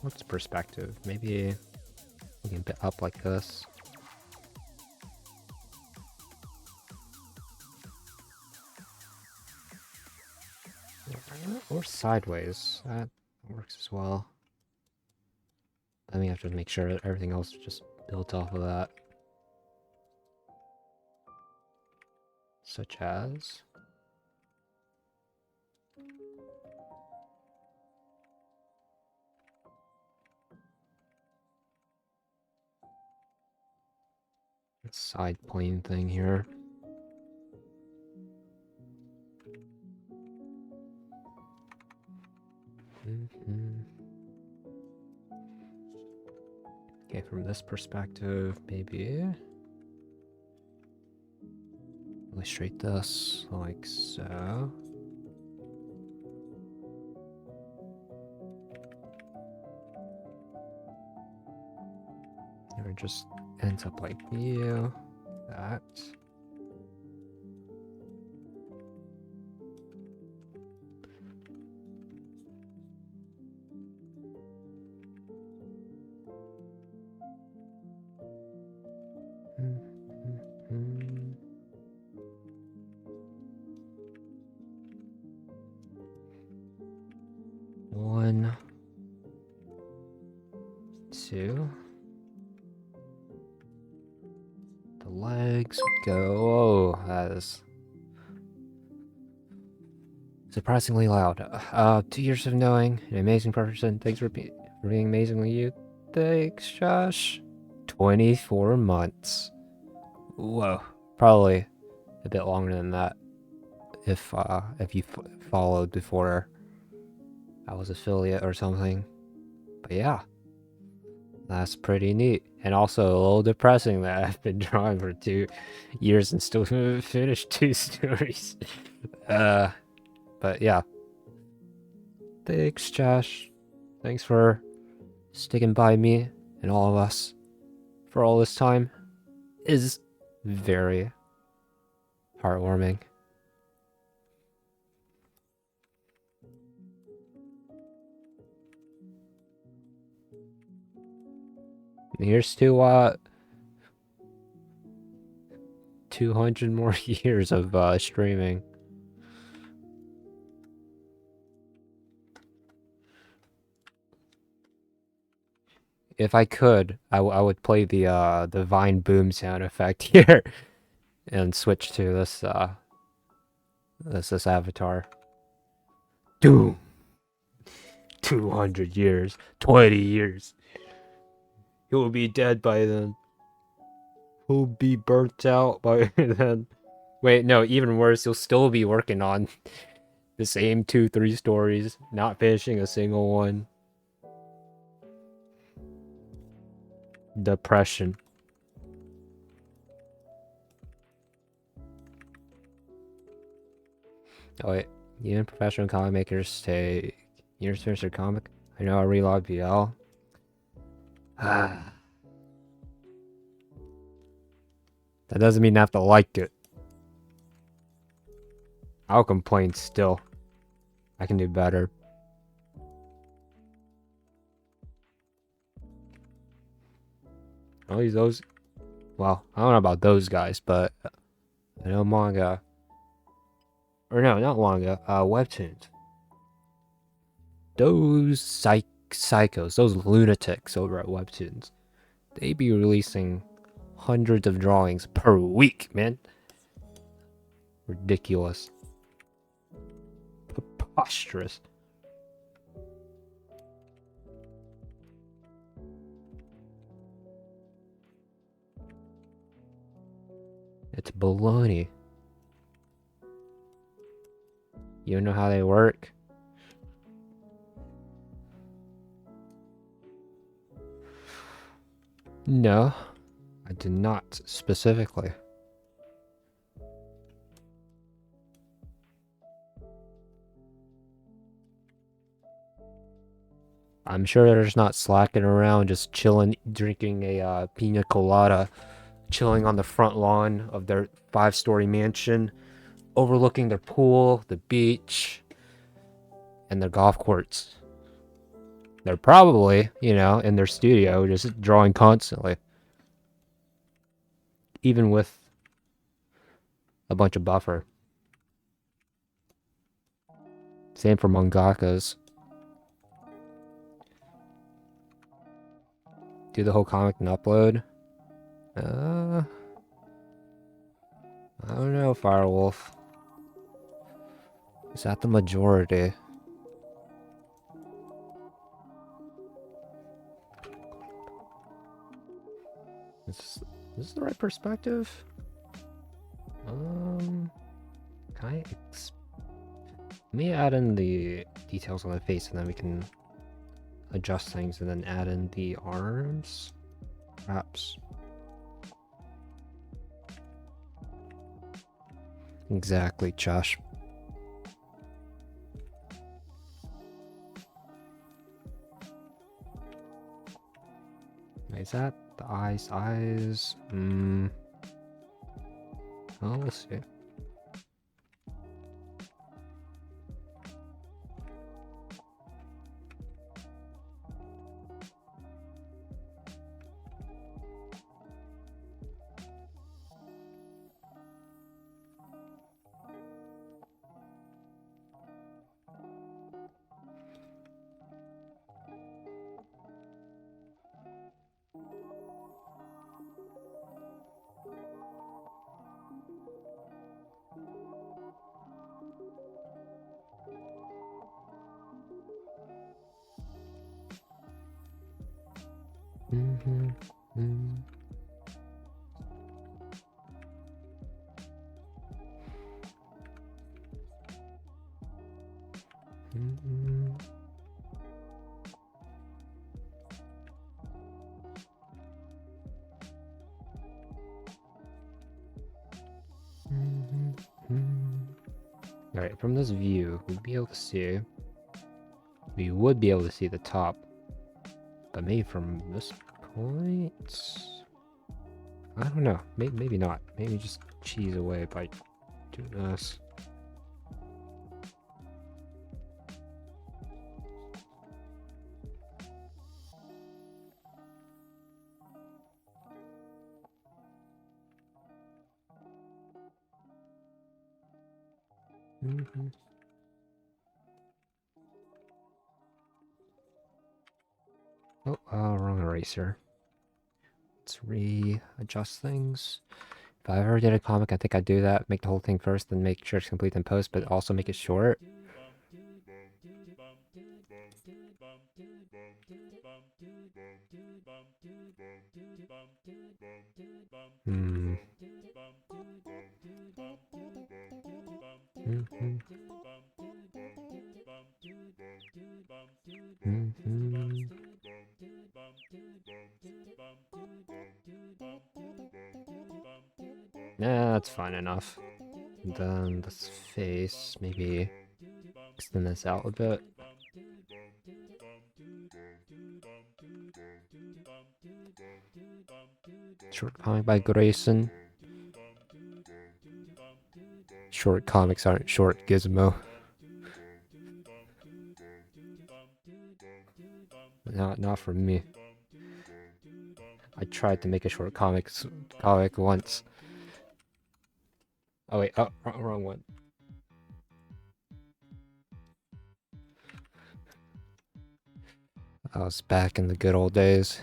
What's perspective? Maybe we can bit up like this. Or sideways. That works as well. Then we have to make sure that everything else is just built off of that. Such as... side plane thing here. Okay, from this perspective, maybe illustrate this like so. Or it just ends up like you. That. legs would go. Whoa, that is surprisingly loud. 2 years of knowing an amazing person. Thanks for being amazingly you. Thanks, Josh. 24 months. Whoa, probably a bit longer than that. If you followed before I was affiliate or something. But yeah, that's pretty neat. And also a little depressing that I've been drawing for 2 years and still haven't finished 2 stories. But yeah. Thanks, Josh. Thanks for sticking by me and all of us for all this time. Is very heartwarming. And here's to 200 more years of streaming. If I could, I would play the Vine boom sound effect here and switch to this avatar. Doom. 200 years, 20 years. He will be dead by then. He'll be burnt out by then. Wait, no, even worse, he'll still be working on the same 2-3 stories, not finishing a single one. Depression. Oh wait, even professional comic makers take years to finish their comic. I know I relog BL. That doesn't mean I have to like it. I'll complain still. I can do better. At least those... Well, I don't know about those guys, but I know manga... Or no, not manga, webtoons. Those psychos, those lunatics over at Webtoons, they be releasing hundreds of drawings per week, man. Ridiculous. Preposterous. It's baloney. You don't know how they work? No, I did not specifically. I'm sure they're just not slacking around, just chilling, drinking a pina colada, chilling on the front lawn of their 5-story mansion, overlooking their pool, the beach, and their golf courts. They're probably, you know, in their studio, just drawing constantly. Even with a bunch of buffer. Same for mangakas. Do the whole comic and upload? I don't know, Firewolf. Is that the majority? Is this the right perspective? Can I let me add in the details on the face and then we can adjust things and then add in the arms? Perhaps. Exactly, Josh. Is that the eyes? Oh, we'll see. Alright, from this view, we would be able to see the top. But maybe from this point? I don't know. Maybe not. Maybe just cheese away by doing this. Oh, wrong eraser. Let's readjust things. If I ever did a comic, I think I'd do that. Make the whole thing first, then make sure it's complete in post, but also make it short. Yeah, that's fine enough. And then this face, maybe extend this out a bit. Short comic by Grayson. Short comics aren't short, Gizmo. Not for me. I tried to make a short comic once. Oh wait, oh, wrong one. I was back in the good old days.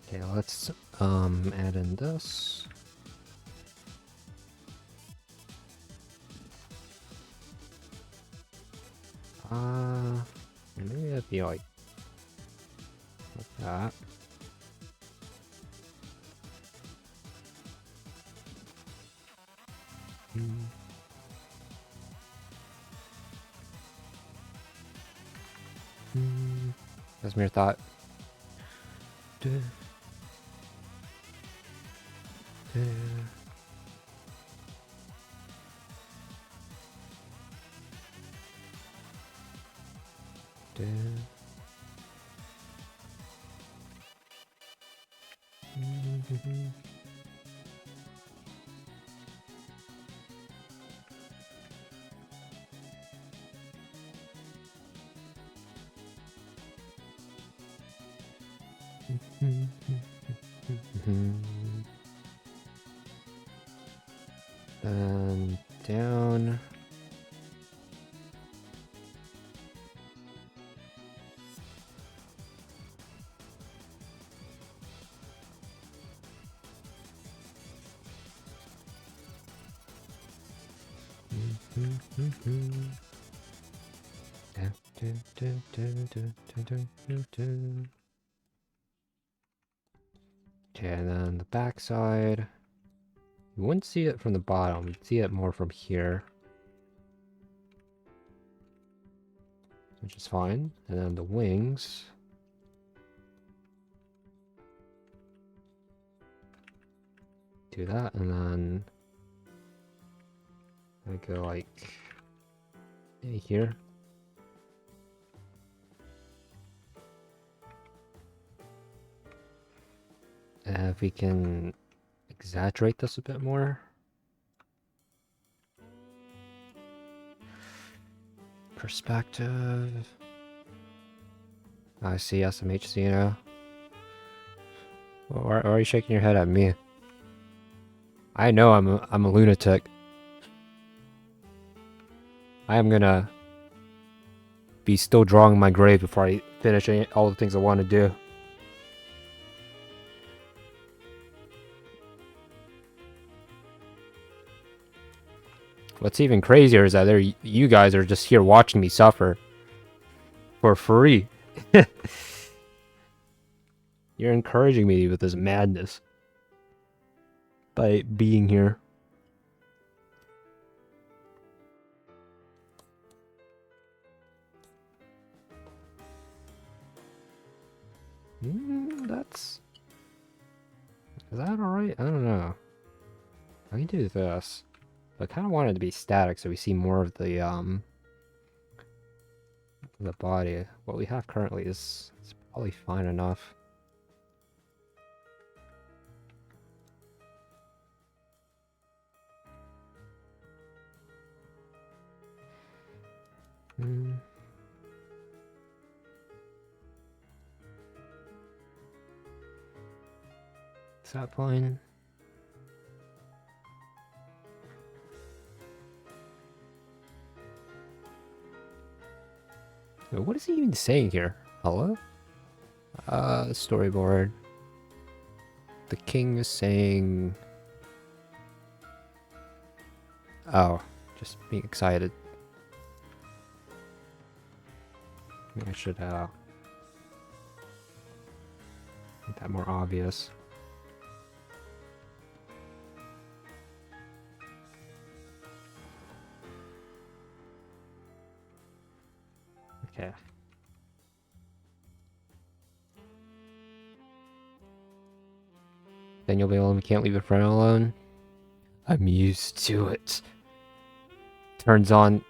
Okay, let's add in this. Maybe that'd be like that. That's mere thought. And down. Okay, and then the back side. You wouldn't see it from the bottom, you'd see it more from here. Which is fine. And then the wings. Do that, and then I go like maybe here. If we can exaggerate this a bit more. perspective. I see SMHC now. Why are you shaking your head at me? I know I'm a lunatic. I am gonna be still drawing my grave before I finish all the things I want to do. What's even crazier is that you guys are just here watching me suffer for free. You're encouraging me with this madness by being here. Is that alright? I don't know. I can do this. But I kind of want it to be static so we see more of the body. What we have currently is probably fine enough. Is that fine? What is he even saying here? Hello? Storyboard. The king is saying... Oh, just being excited. I should, make that more obvious. Okay. Then you'll be alone. Can't leave a friend alone. I'm used to it. Turns on.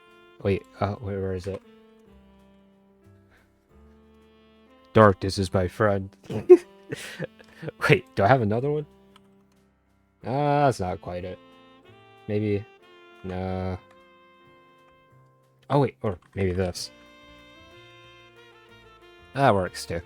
Wait. Where is it? Darkness is my friend. Wait. Do I have another one? That's not quite it. Maybe. No. Oh wait. Or maybe this. That works too.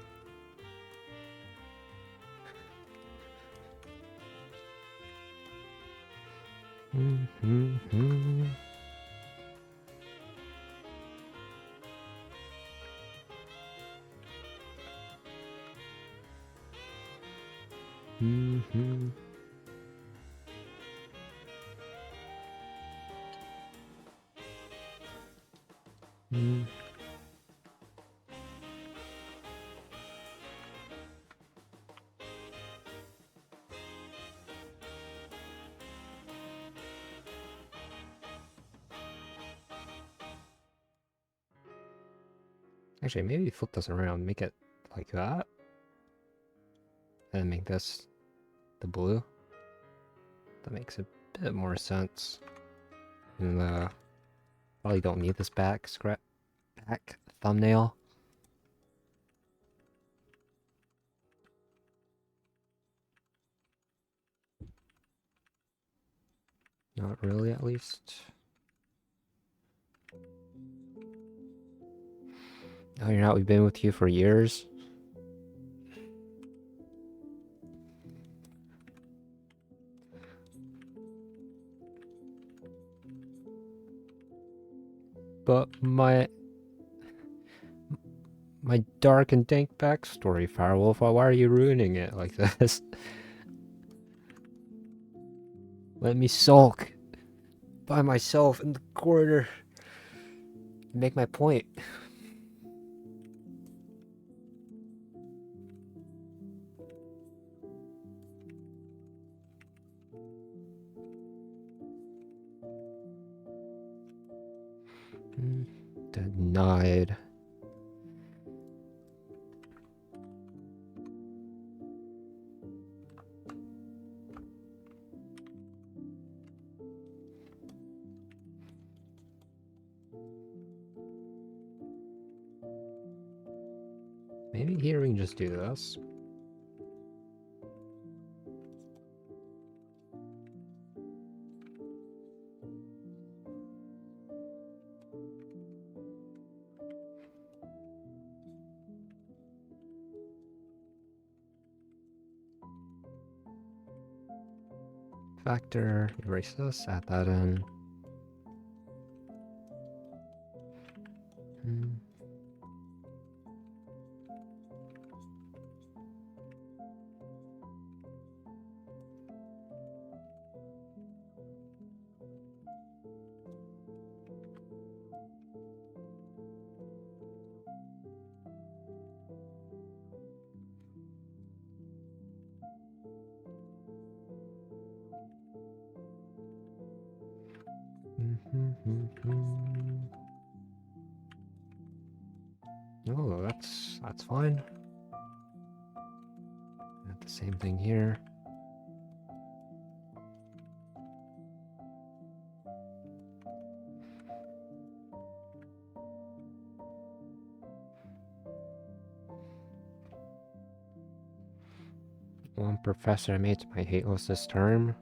Actually, maybe flip this around, make it like that. And make this the blue. That makes a bit more sense. And probably don't need this back thumbnail. Not really, at least. Oh, you're not? We've been with you for years. But my dark and dank backstory, Firewolf, why are you ruining it like this? Let me sulk by myself in the corner. Make my point. Denied. Maybe here we can just do this. Factor, erase this, add that in. Oh, that's fine. Got the same thing here. One professor I made my hate list this term.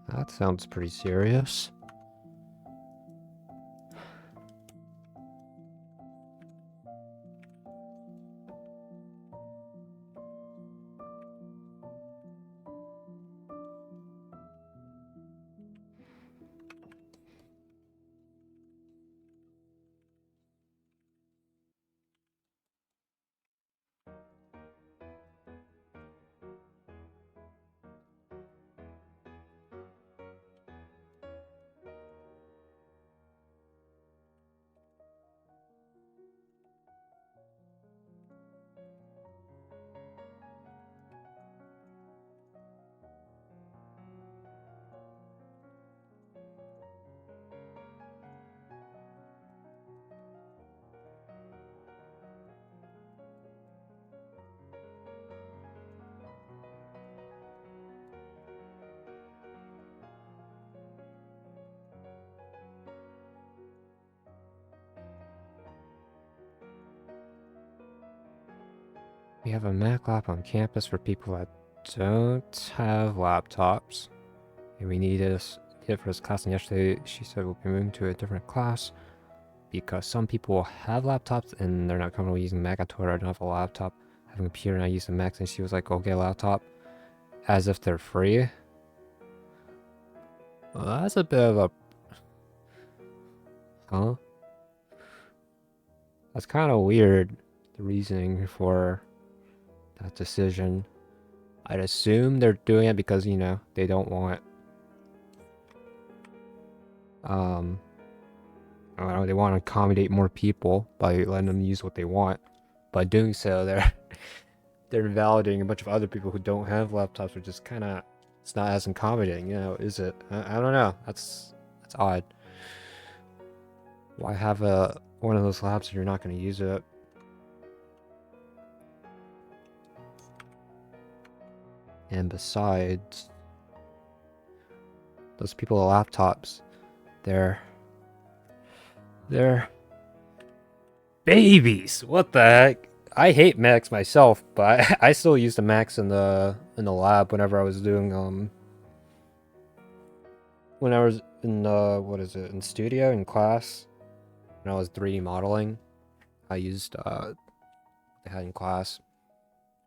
That sounds pretty serious. We have a Mac lab on campus for people that don't have laptops. And we need it for this class, and yesterday she said we'll be moving to a different class because some people have laptops and they're not comfortable using Mac. I told her I don't have a laptop, I have a computer, and I use the Mac, and she was like, go get a laptop. As if they're free. Well, that's a bit of a... Huh? That's kind of weird, the reasoning for that decision. I'd assume they're doing it because, you know, they don't want... I don't know, they want to accommodate more people by letting them use what they want. By doing so, they're invalidating a bunch of other people who don't have laptops, which is kind of... It's not as accommodating, you know, is it? I don't know. That's odd. Why have one of those labs if you're not going to use it? And besides, those people with laptops, they're babies. What the heck? I hate Macs myself, but I still use the Macs in the lab whenever I was doing when I was in what is it, in studio in class, when I was 3D modeling. I used they had in class,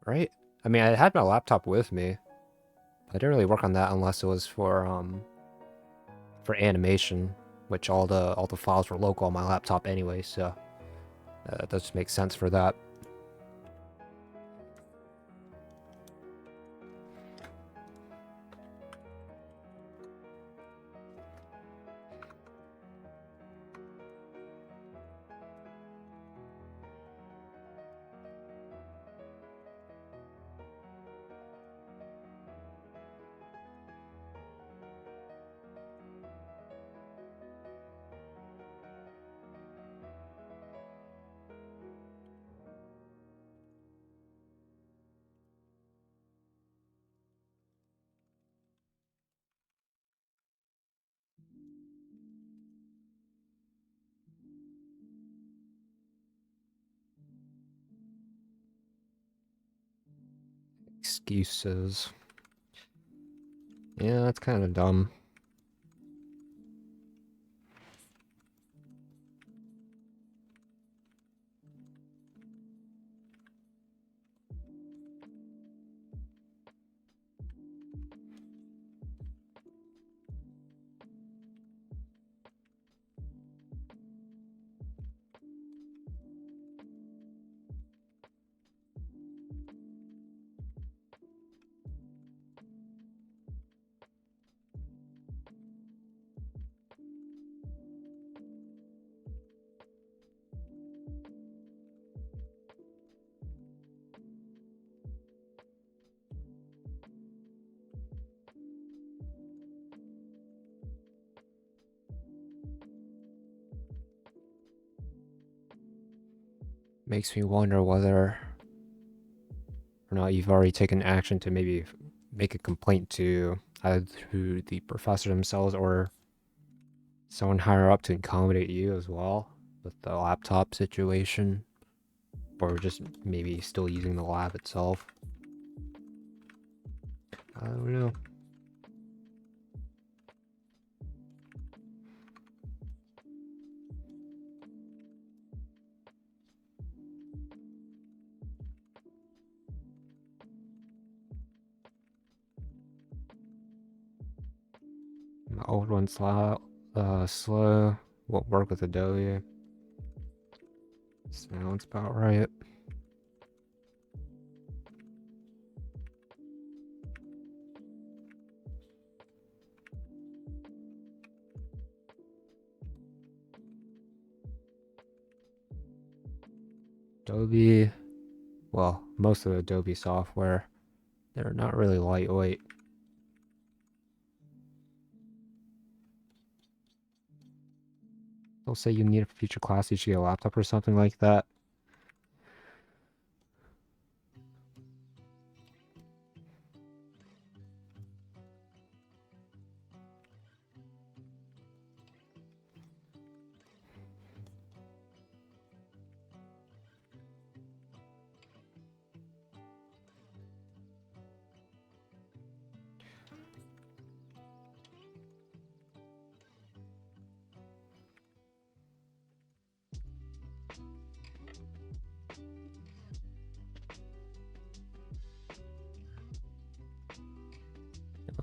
right? I mean, I had my laptop with me, but I didn't really work on that unless it was for animation, which all the files were local on my laptop anyway, so that just makes sense for that. Excuses. Yeah, that's kind of dumb. Makes me wonder whether or not you've already taken action to maybe make a complaint to either to the professor themselves or someone higher up to accommodate you as well with the laptop situation, or just maybe still using the lab itself. I don't know. My old one's slow. Won't work with Adobe. Sounds about right. Adobe, well, most of the Adobe software, they're not really lightweight. They'll say you need a future class, you should get a laptop or something like that.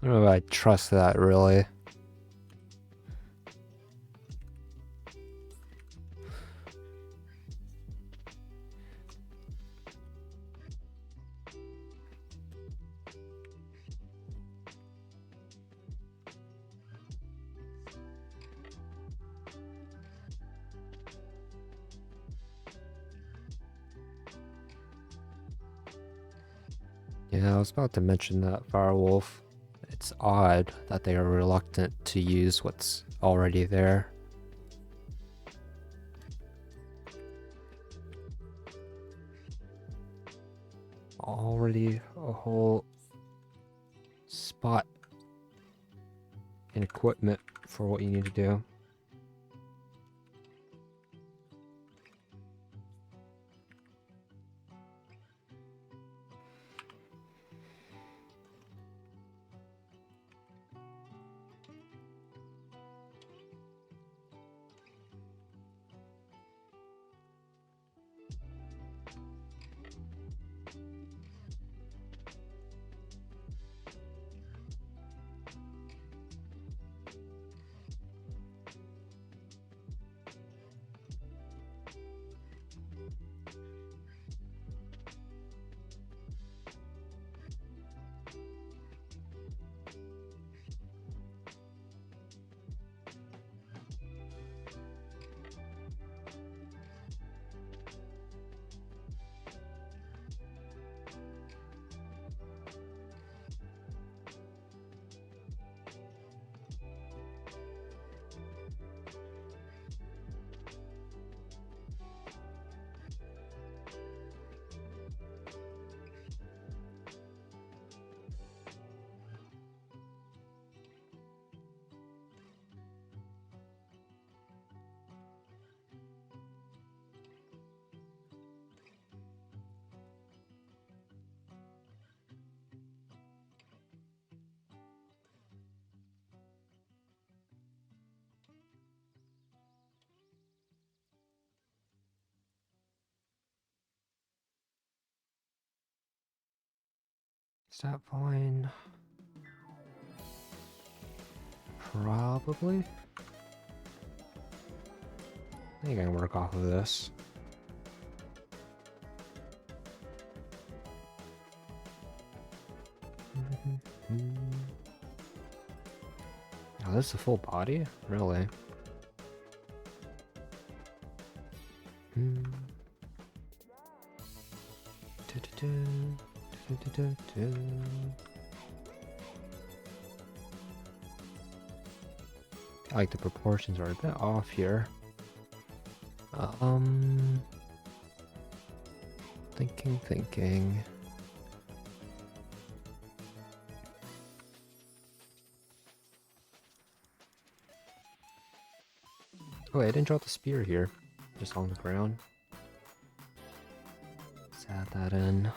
I don't know if I trust that really. Yeah, I was about to mention that Firewolf. It's odd that they are reluctant to use what's already there. Already a whole spot and equipment for what you need to do. Is that fine? Probably. I think I can work off of this. Oh, this is a full body? Really? I like the proportions are a bit off here. Thinking. Oh, I didn't drop the spear here. Just on the ground. Let's add that in.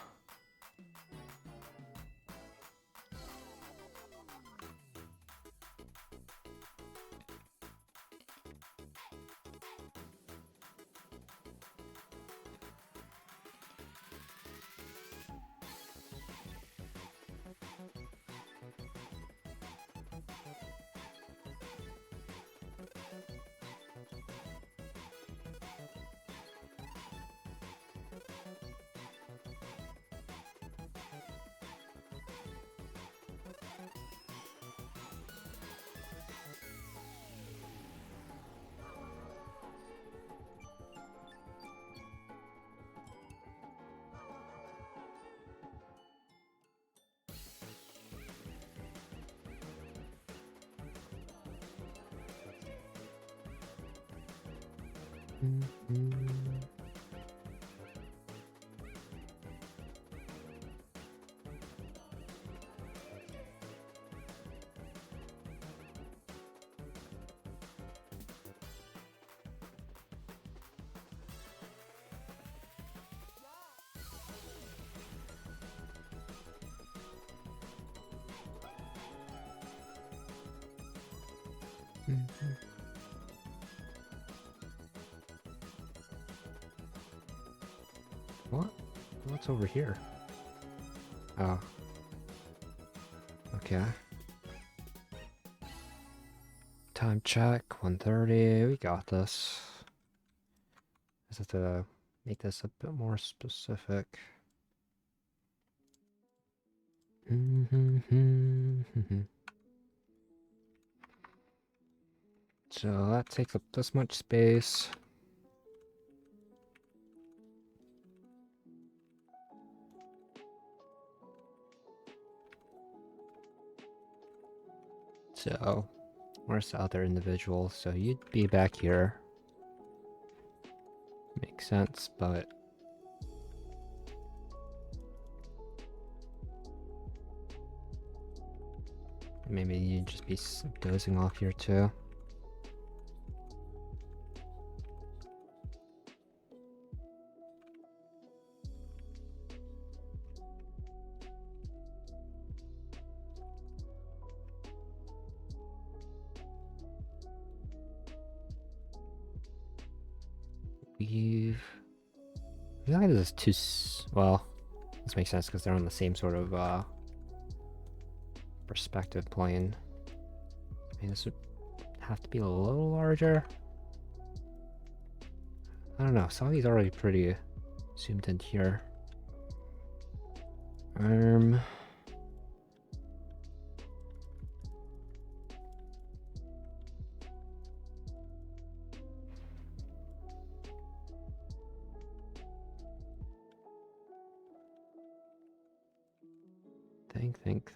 What? What's over here? Oh. Okay. Time check, 1:30. We got this. Just have to make this a bit more specific. So that takes up this much space. So, where's the other individual? So you'd be back here. Makes sense, but... maybe you'd just be dozing off here too. I feel like this is too... well, this makes sense because they're on the same sort of perspective plane. I mean, this would have to be a little larger. I don't know, some of these are already pretty zoomed in here. Think.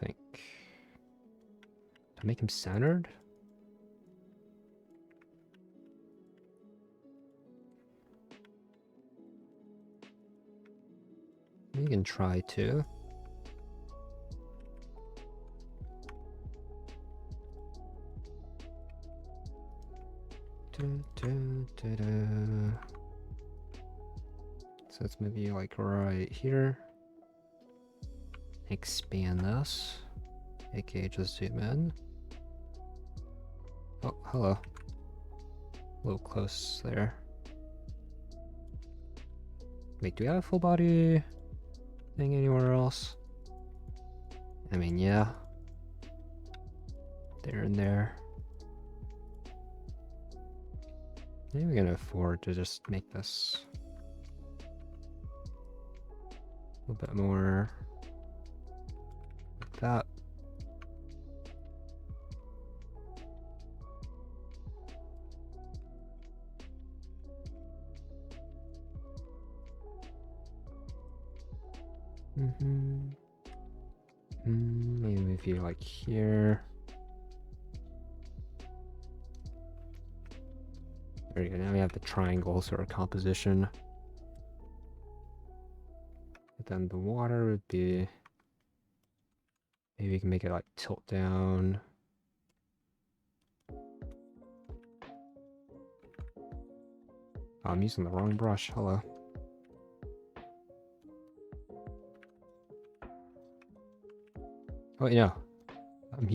To make him centered? You can try to. So it's maybe like right here. Expand this. aka just zoom in. Oh, hello. A little close there. Wait, do we have a full body thing anywhere else? I mean, yeah. There and there. Maybe we can afford to just make this a little bit more like that. Maybe if you like here. There you go. Now we have the triangle sort of composition. then the water would be... Maybe we can make it like tilt down. Oh, I'm using the wrong brush. Hello. Oh, yeah. I was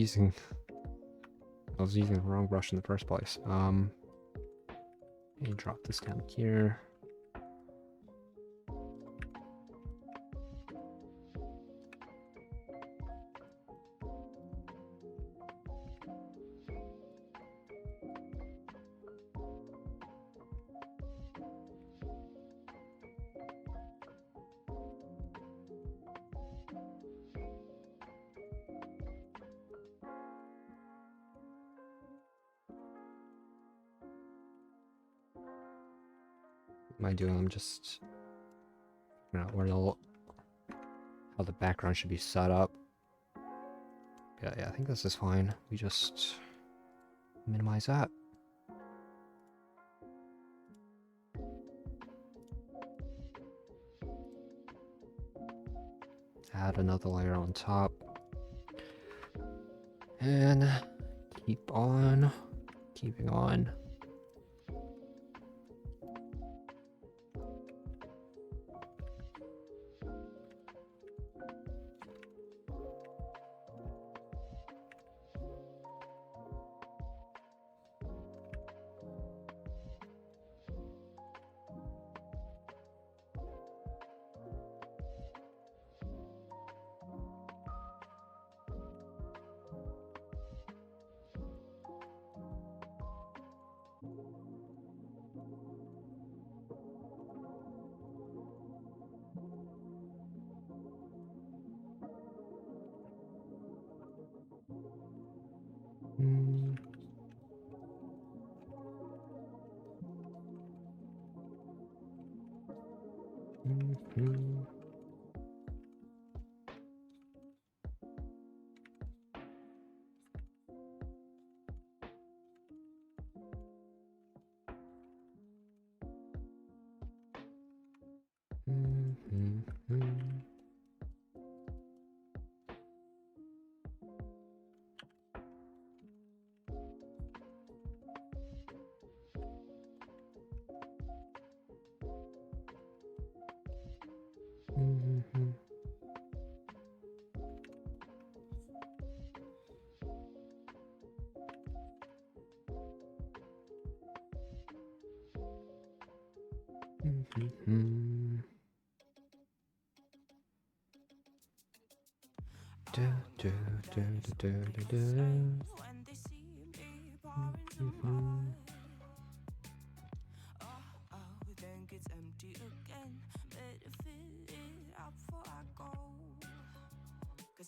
using the wrong brush in the first place. Let me drop this down here. What am I doing? I'm just figuring out how the background should be set up. Yeah, I think this is fine. We just minimize that. Add another layer on top. And keep on keeping on.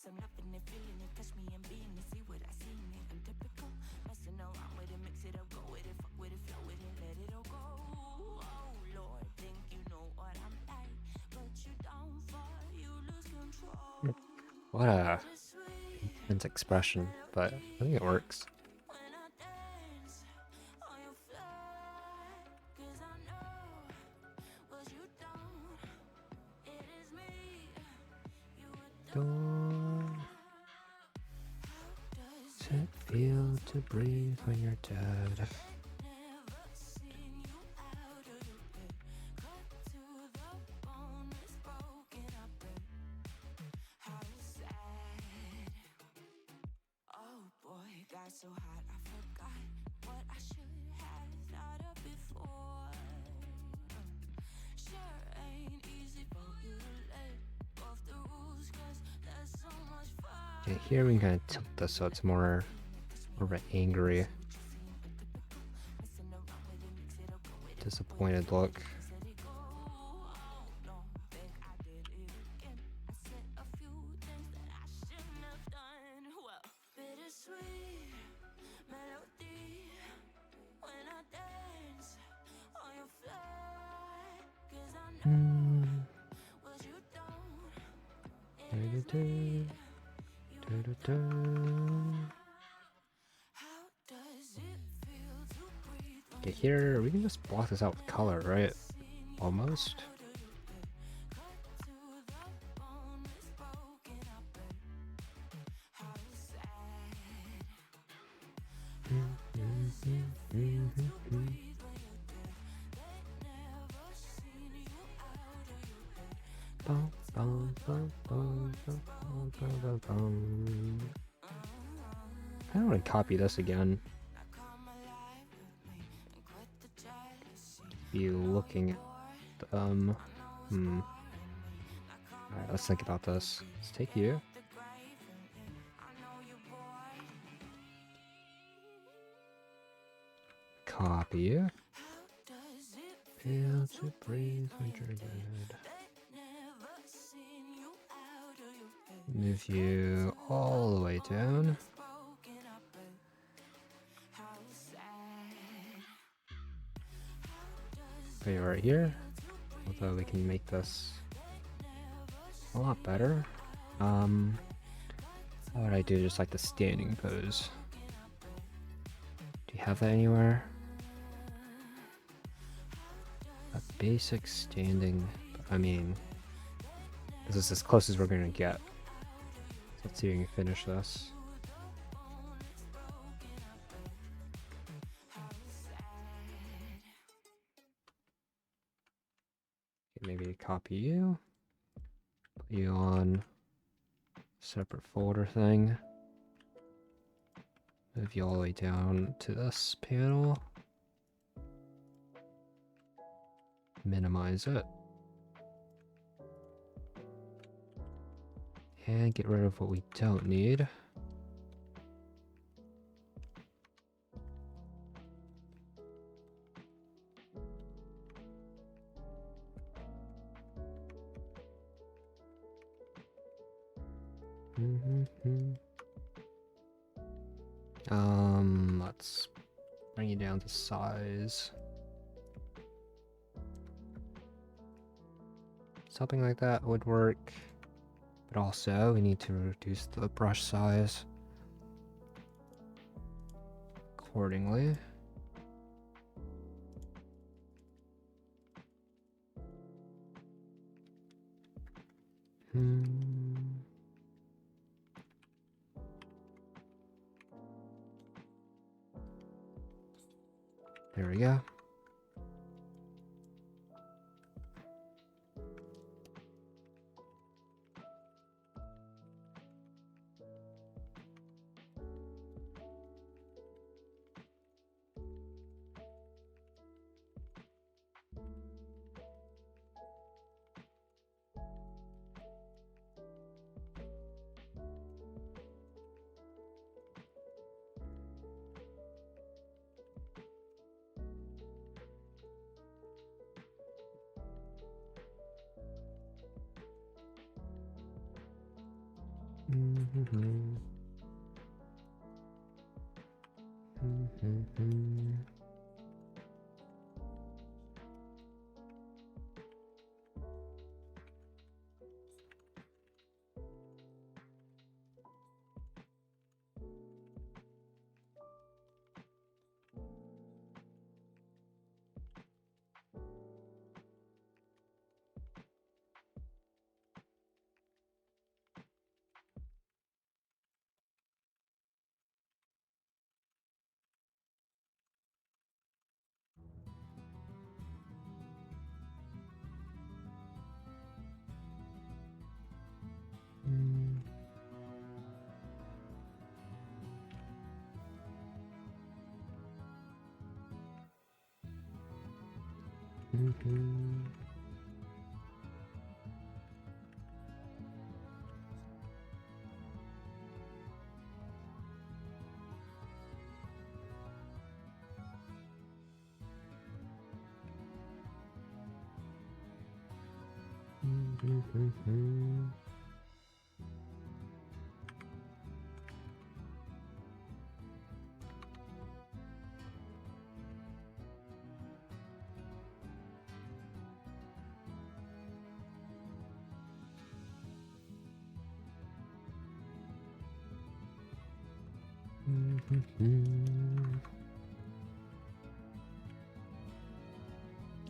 I'm loving it, feeling it, touch me and being it, see what I seen it, I'm typical, messing around with it, mix it up, go with it, fuck with it, flow with it, let it all go. Oh Lord, think you know what I'm like, but you don't fall, you lose control. What a intense expression, but I think it works. Does it feel to breathe when you're dead? So hot, I forgot what I should have thought of before. Sure ain't easy for you to let off the rules, 'cause there's so much fun. Okay, here we can kind of tilt this so it's more of an angry, disappointed look. Okay, here we can just block this out with color, right? Almost. Bum, bum, bum, bum, bum, bum, bum, bum. I don't want to copy this again. Be looking at Alright, let's think about this. Let's take you. Copy you. Feel to breathe when you're good. Move you all the way down. Put you right here. Although we can make this a lot better. How would I do just like the standing pose? Do you have that anywhere? A basic standing, I mean, this is as close as we're gonna get. So let's see if we can finish this. Okay, maybe copy you. Put you on separate folder thing. Move you all the way down to this panel. Minimize it. And get rid of what we don't need. Let's bring you down to size. Something like that would work. But also, we need to reduce the brush size accordingly. There we go.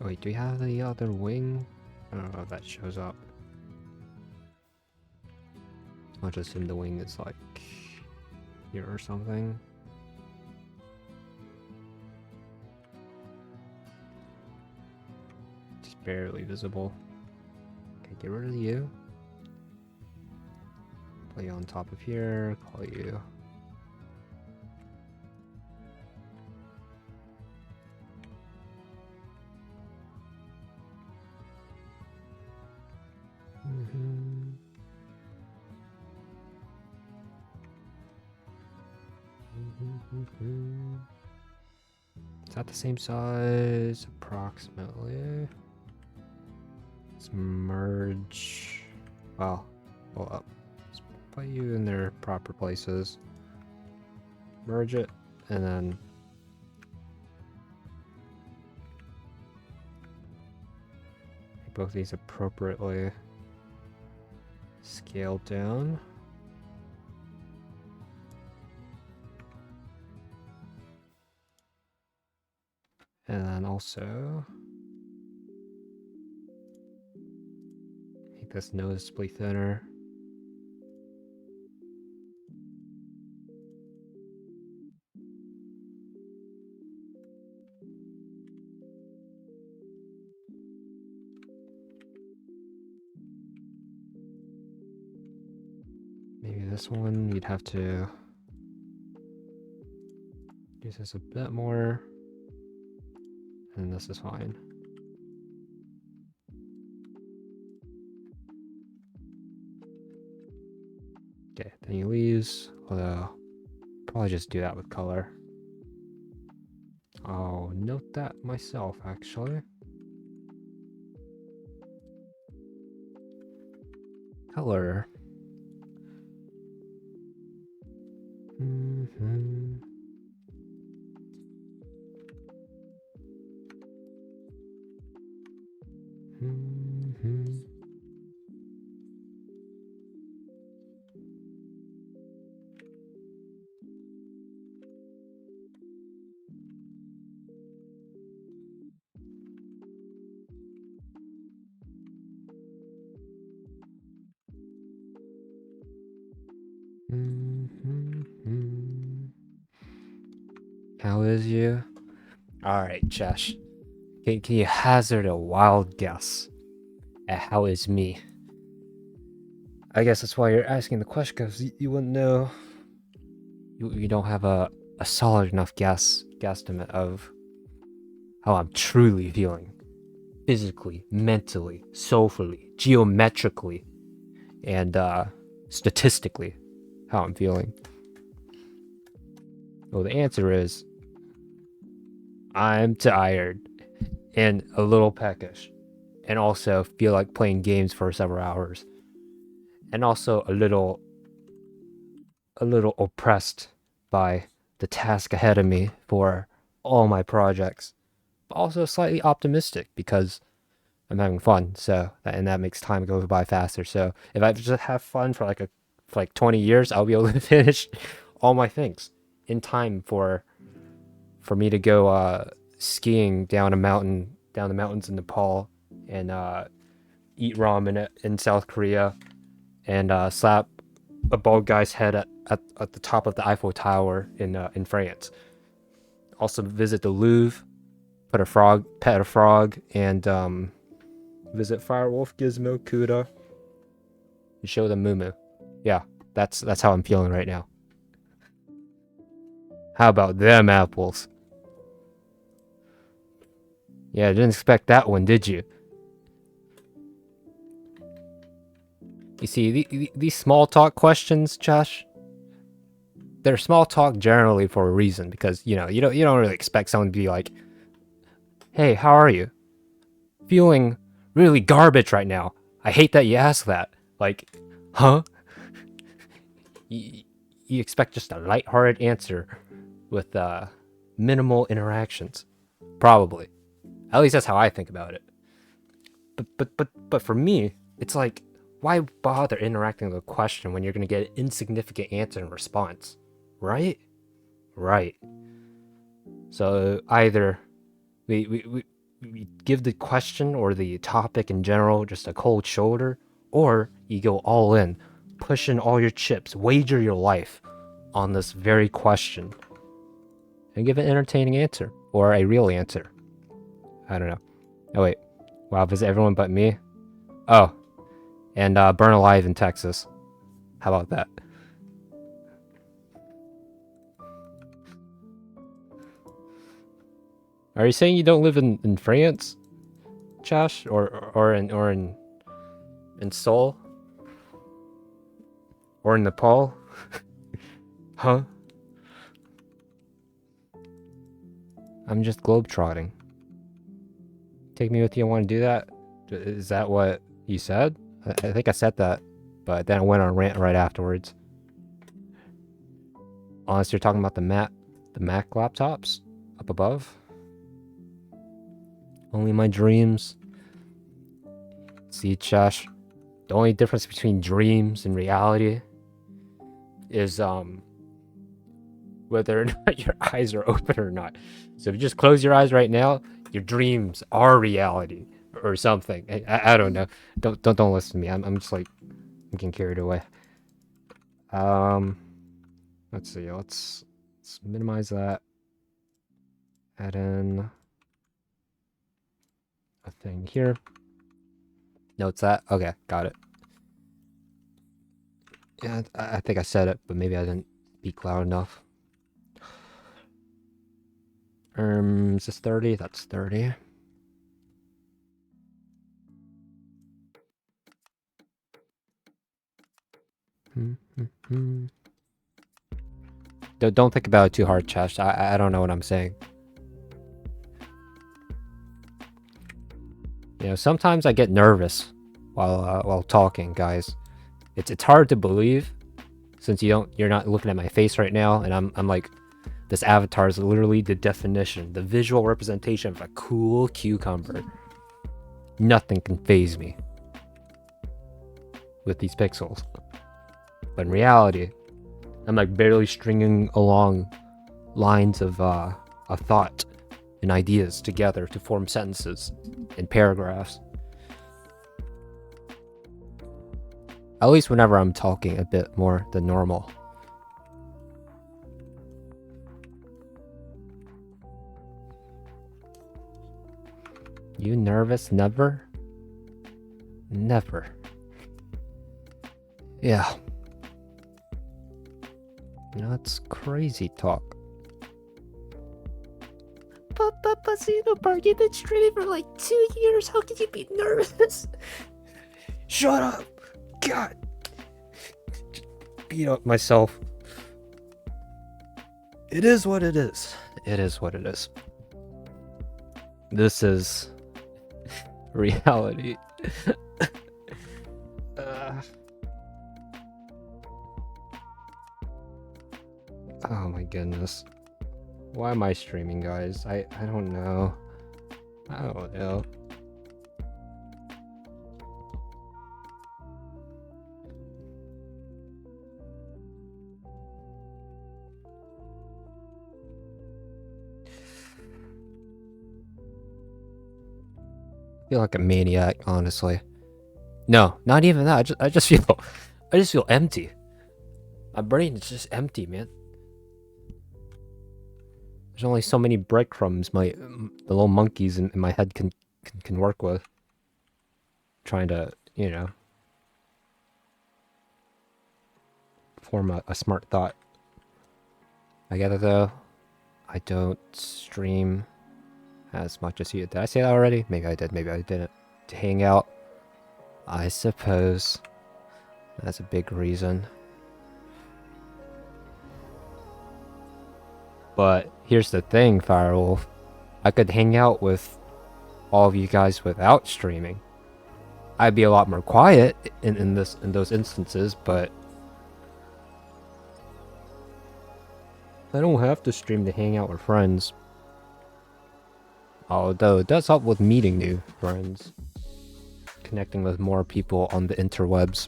Wait, do we have the other wing? I don't know if that shows up. I'll just assume the wing is like here or something. Just barely visible. Okay, get rid of you. Call you on top of here. Call you. Is that the same size? Approximately. Let's merge. Well, hold up. Let's put you in their proper places. Merge it, and then make both these appropriately scaled down. And then also make this noticeably thinner. Maybe this one you'd have to use this a bit more. And this is fine. Okay, then he leaves. Although, probably just do that with color. I'll note that myself, actually. Color. How is you? Alright, Josh. Can you hazard a wild guess at how is me? I guess that's why you're asking the question, because you wouldn't know. You don't have a solid enough guesstimate of how I'm truly feeling. Physically, mentally, soulfully, geometrically, and statistically, how I'm feeling. Well, the answer is I'm tired and a little peckish, and also feel like playing games for several hours, and also a little oppressed by the task ahead of me for all my projects, but also slightly optimistic because I'm having fun. So that makes time go by faster. So if I just have fun for like 20 years, I'll be able to finish all my things in time for me to go skiing down the mountains in Nepal, and eat ramen in South Korea, and slap a bald guy's head at the top of the Eiffel Tower in France. Also visit the Louvre, pet a frog, and visit Firewolf, Gizmo, Kuda, and show them Moo. Yeah, that's how I'm feeling right now. How about them apples? Yeah, didn't expect that one, did you? You see, these small talk questions, Josh, they're small talk generally for a reason, because you don't really expect someone to be like, "Hey, how are you? Feeling really garbage right now. I hate that you asked that." Like, huh? You expect just a lighthearted answer with minimal interactions, probably. At least that's how I think about it. But for me, it's like, why bother interacting with a question when you're gonna get an insignificant answer and response, right? Right. So either we give the question or the topic in general just a cold shoulder, or you go all in, push in all your chips, wager your life on this very question, and give an entertaining answer or a real answer. I don't know. Oh wait, wow, visit everyone but me. Oh, and burn alive in Texas. How about that? Are you saying you don't live in France, Josh, or in Seoul, or in Nepal? Huh? I'm just globetrotting. Take me with you. Want to do that? Is that what you said? I think I said that, but then I went on a rant right afterwards. Unless you're talking about the Mac laptops up above. Only my dreams. See, Josh, the only difference between dreams and reality is whether or not your eyes are open or not. So if you just close your eyes right now, your dreams are reality or something. I don't know. Don't listen to me. I'm just like I'm getting carried away. Let's see. Let's minimize that. Add in a thing here. Notes that. Okay, got it. Yeah, I think I said it, but maybe I didn't speak loud enough. Is this 30? That's 30. Don't think about it too hard, Chesh. I don't know what I'm saying. You know, sometimes I get nervous while talking, guys. It's hard to believe since you're not looking at my face right now, and I'm like, this avatar is literally the definition, the visual representation of a cool cucumber. Nothing can faze me with these pixels. But in reality, I'm like barely stringing along lines of thought and ideas together to form sentences and paragraphs. At least whenever I'm talking a bit more than normal. You nervous? Never? Never. Yeah. You know, that's crazy talk. But Xenobar, you've been streaming for like 2 years. How could you be nervous? Shut up! God! Beat up myself. It is what it is. It is what it is. This is reality. Oh my goodness. Why am I streaming, guys? I don't know. I don't know. I feel like a maniac, honestly. No, not even that. I just feel empty. My brain is just empty, man. There's only so many breadcrumbs the little monkeys in my head can work with. Trying to, you know, form a smart thought. I get it though. I don't stream as much as you. Did I say that already? Maybe I did, maybe I didn't. To hang out, I suppose. That's a big reason. But here's the thing, Firewolf. I could hang out with all of you guys without streaming. I'd be a lot more quiet in those instances, but I don't have to stream to hang out with friends. Although it does help with meeting new friends. Connecting with more people on the interwebs.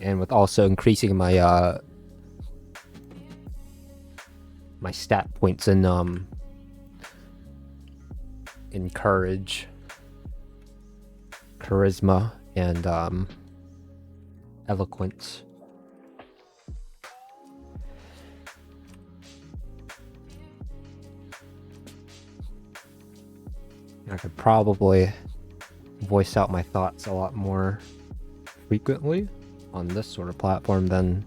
And with also increasing my my stat points in courage, charisma, and eloquence. I could probably voice out my thoughts a lot more frequently on this sort of platform than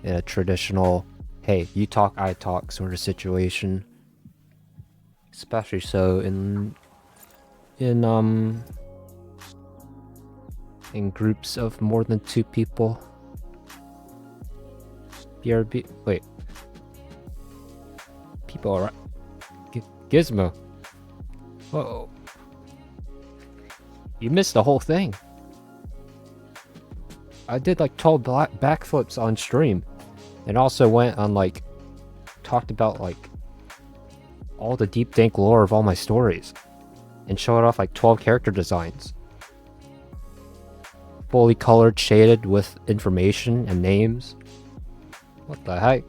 in a traditional, hey, you talk, I talk sort of situation. Especially so in groups of more than 2 people. BRB, wait. People are Gizmo. Whoa. You missed the whole thing. I did like 12 backflips on stream. And also went on like, talked about like all the deep dank lore of all my stories. And showed off like 12 character designs. Fully colored, shaded with information and names. What the heck?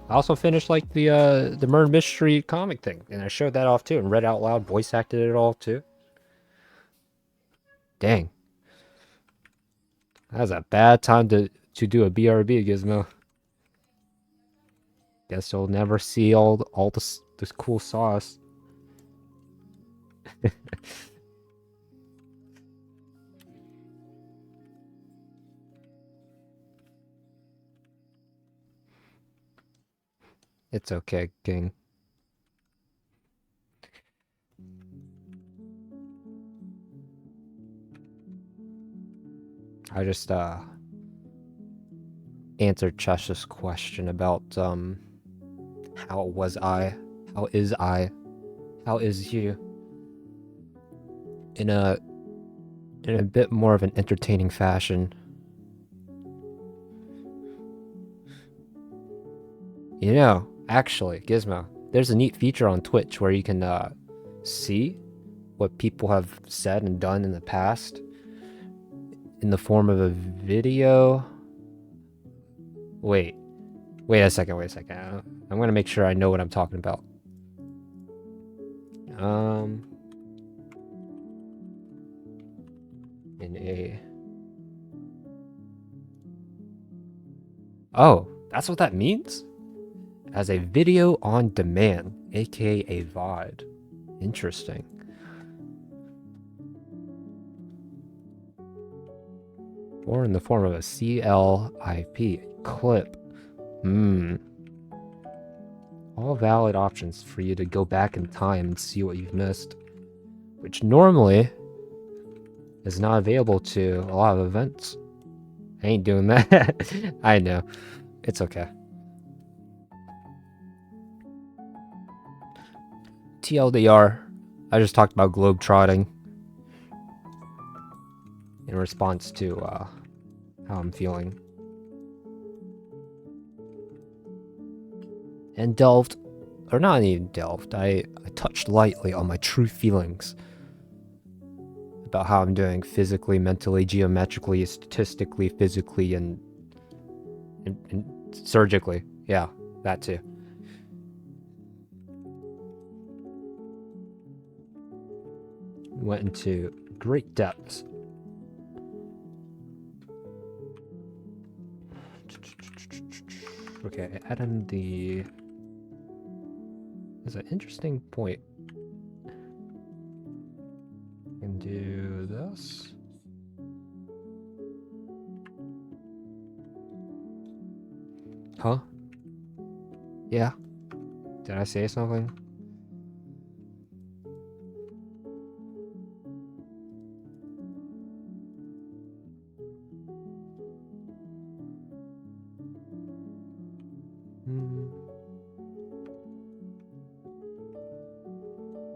I also finished like the murder mystery comic thing, and I showed that off too, and read out loud, voice acted it all too. Dang, that was a bad time to do a BRB, Gizmo. Guess you'll never see all this cool sauce. It's okay, King. I just answered Chesh's question about how was I, how is you, in a bit more of an entertaining fashion. You know, actually, Gizmo, there's a neat feature on Twitch where you can see what people have said and done in the past in the form of a video. Wait a second. I'm gonna make sure I know what I'm talking about. Oh, that's what that means? As a video on demand, aka a VOD. Interesting. Or in the form of a CLIP clip. All valid options for you to go back in time and see what you've missed, which normally is not available to a lot of events. I ain't doing that. I know. It's okay. TLDR, I just talked about globetrotting in response to how I'm feeling. And delved, or not even delved, I touched lightly on my true feelings about how I'm doing physically, mentally, geometrically, statistically, physically, and surgically. Yeah, that too. Went into great depths. Okay, add in the... There's an interesting point. Can do this. Huh? Yeah. Did I say something?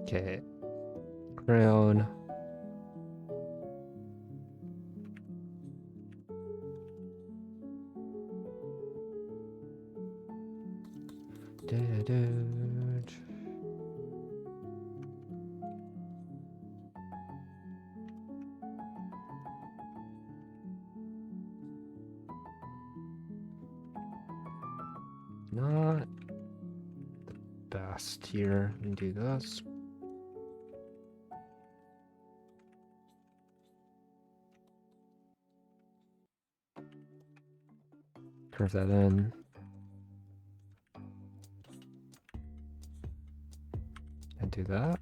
Okay. Crown. Not the best here. Let me do this. Curve that in. And do that.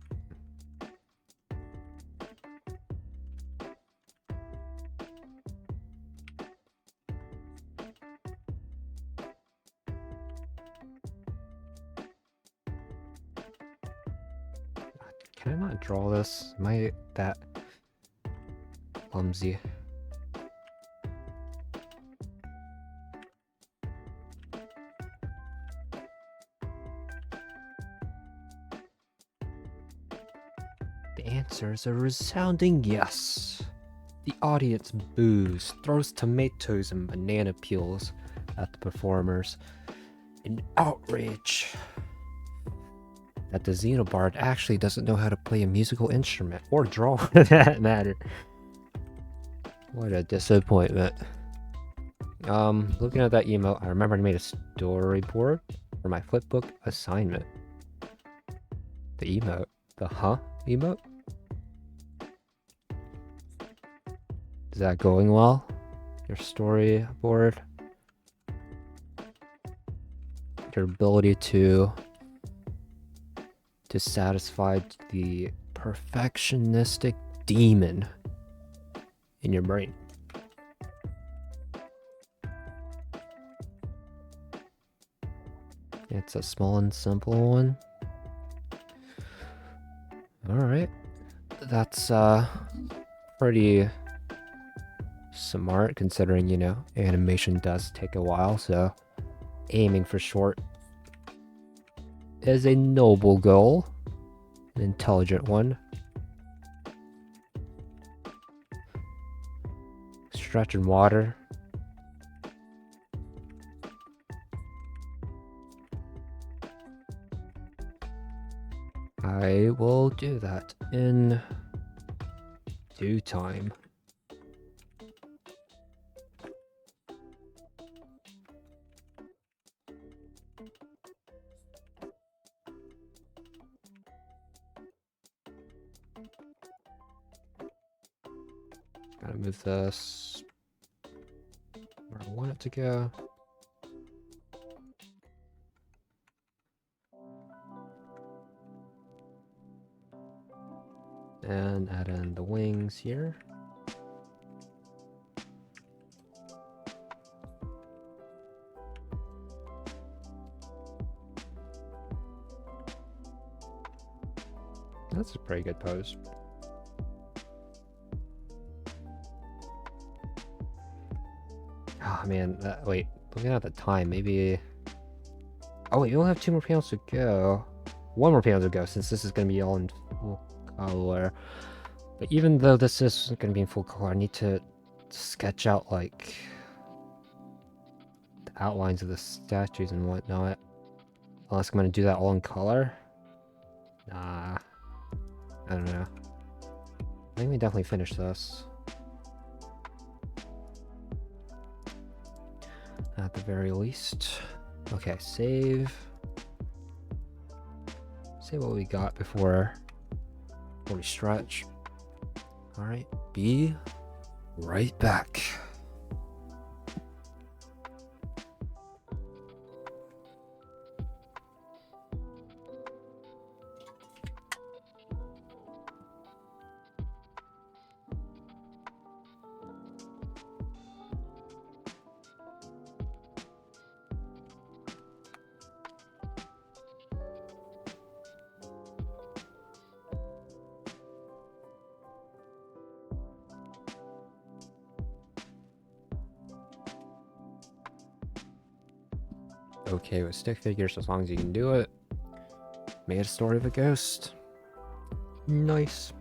Can I not draw this? Am I that clumsy? The answer is a resounding yes. The audience boos, throws tomatoes and banana peels at the performers in outrage that the Xenobard actually doesn't know how to play a musical instrument or draw for that matter. What a disappointment. Looking at that email, I remember I made a storyboard for my flipbook assignment. The emote. The huh emote? Is that going well? Your storyboard? Your ability to satisfy the perfectionistic demon in your brain. It's a small and simple one. Alright. That's pretty smart considering, you know, animation does take a while, so aiming for short is a noble goal. An intelligent one. Stretch in water. I will do that in due time. Gotta move this where I want it to go. And add in the wings here. That's a pretty good pose. Oh man, wait, looking at the time, maybe... Oh wait, we only have 2 more panels to go. 1 more panel to go, since this is going to be all in full color. But even though this is going to be in full color, I need to sketch out, like, the outlines of the statues and whatnot. Unless I'm going to do that all in color. Nah. I don't know. I think we definitely finish this. At the very least. Okay, save. Save what we got before we stretch. Alright, be right back. Okay with stick figures as long as you can do it. Made a story of a ghost. Nice.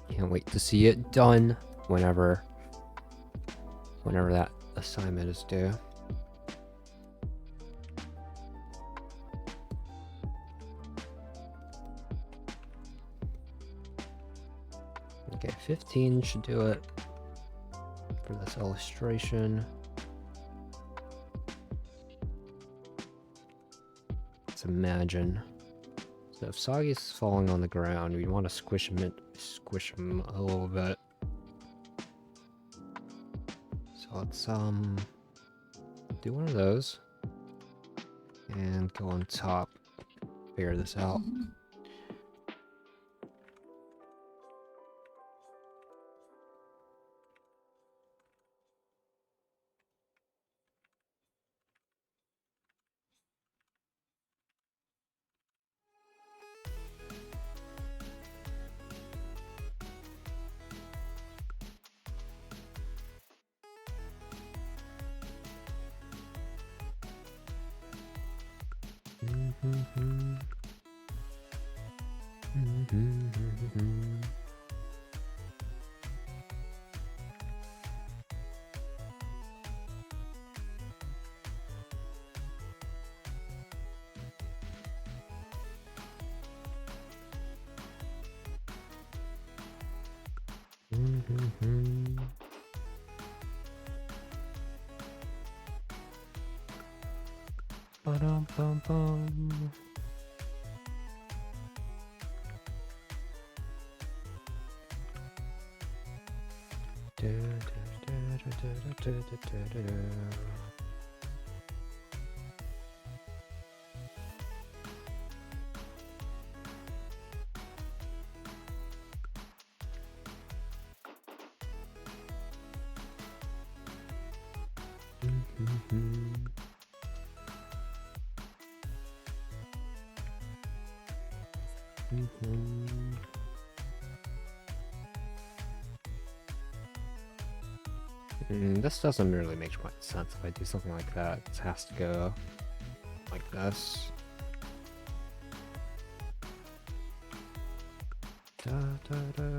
Can't wait to see it done whenever that assignment is due. Okay, 15 should do it for this illustration. Let's imagine. So if Soggy's falling on the ground, we want to squish him a little bit. So let's do one of those and go on top. Figure this out. Mm-hmm. Ba-dum-bum-bum. This doesn't really make much sense if I do something like that. It has to go like this. Da, da, da.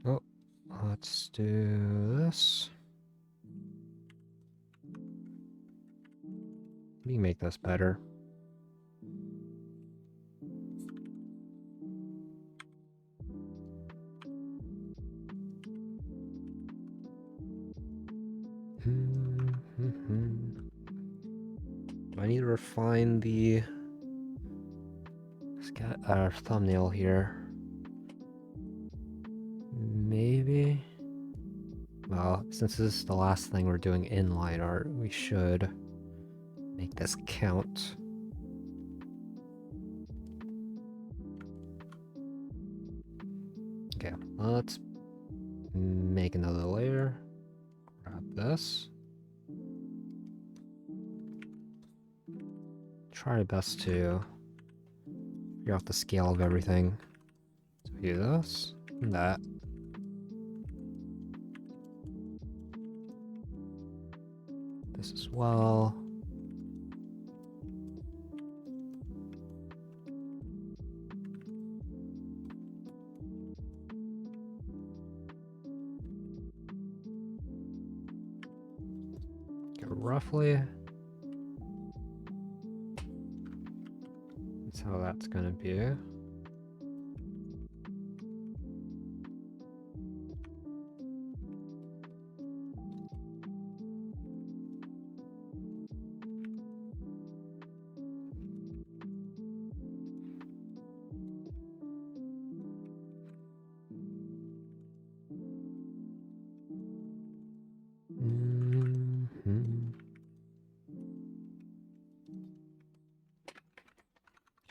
Oh, let's do this. Let me make this better. Do I need to refine the our thumbnail here? Maybe. Well, since this is the last thing we're doing in Lineart, we should make this count. Okay, let's make another layer. Grab this. Try our best to figure out the scale of everything. So we do this and that. This as well. Okay, roughly. That's how that's gonna be.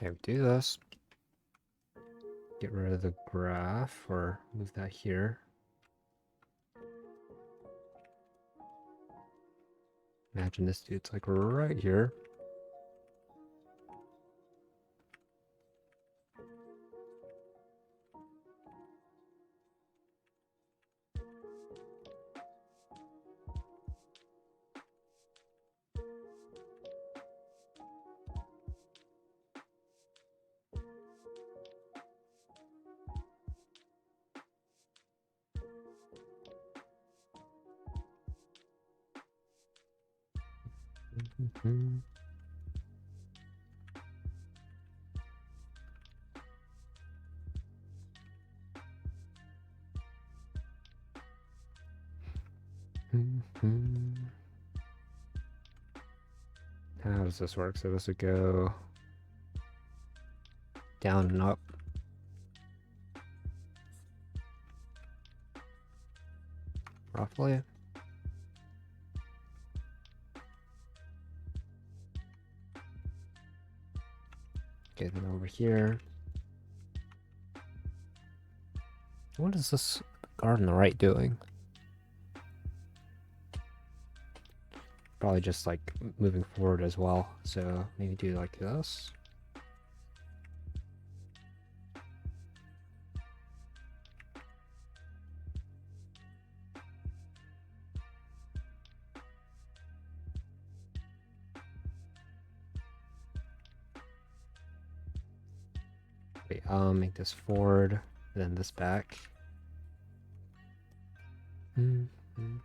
Okay, we do this. Get rid of the graph, or move that here. Imagine this dude's like right here. How does this work? So this would go down and up. Roughly. Okay, then over here. What is this guard on the right doing? Probably just like moving forward as well. So maybe do like this. Wait, make this forward, and then this back. Mm-hmm.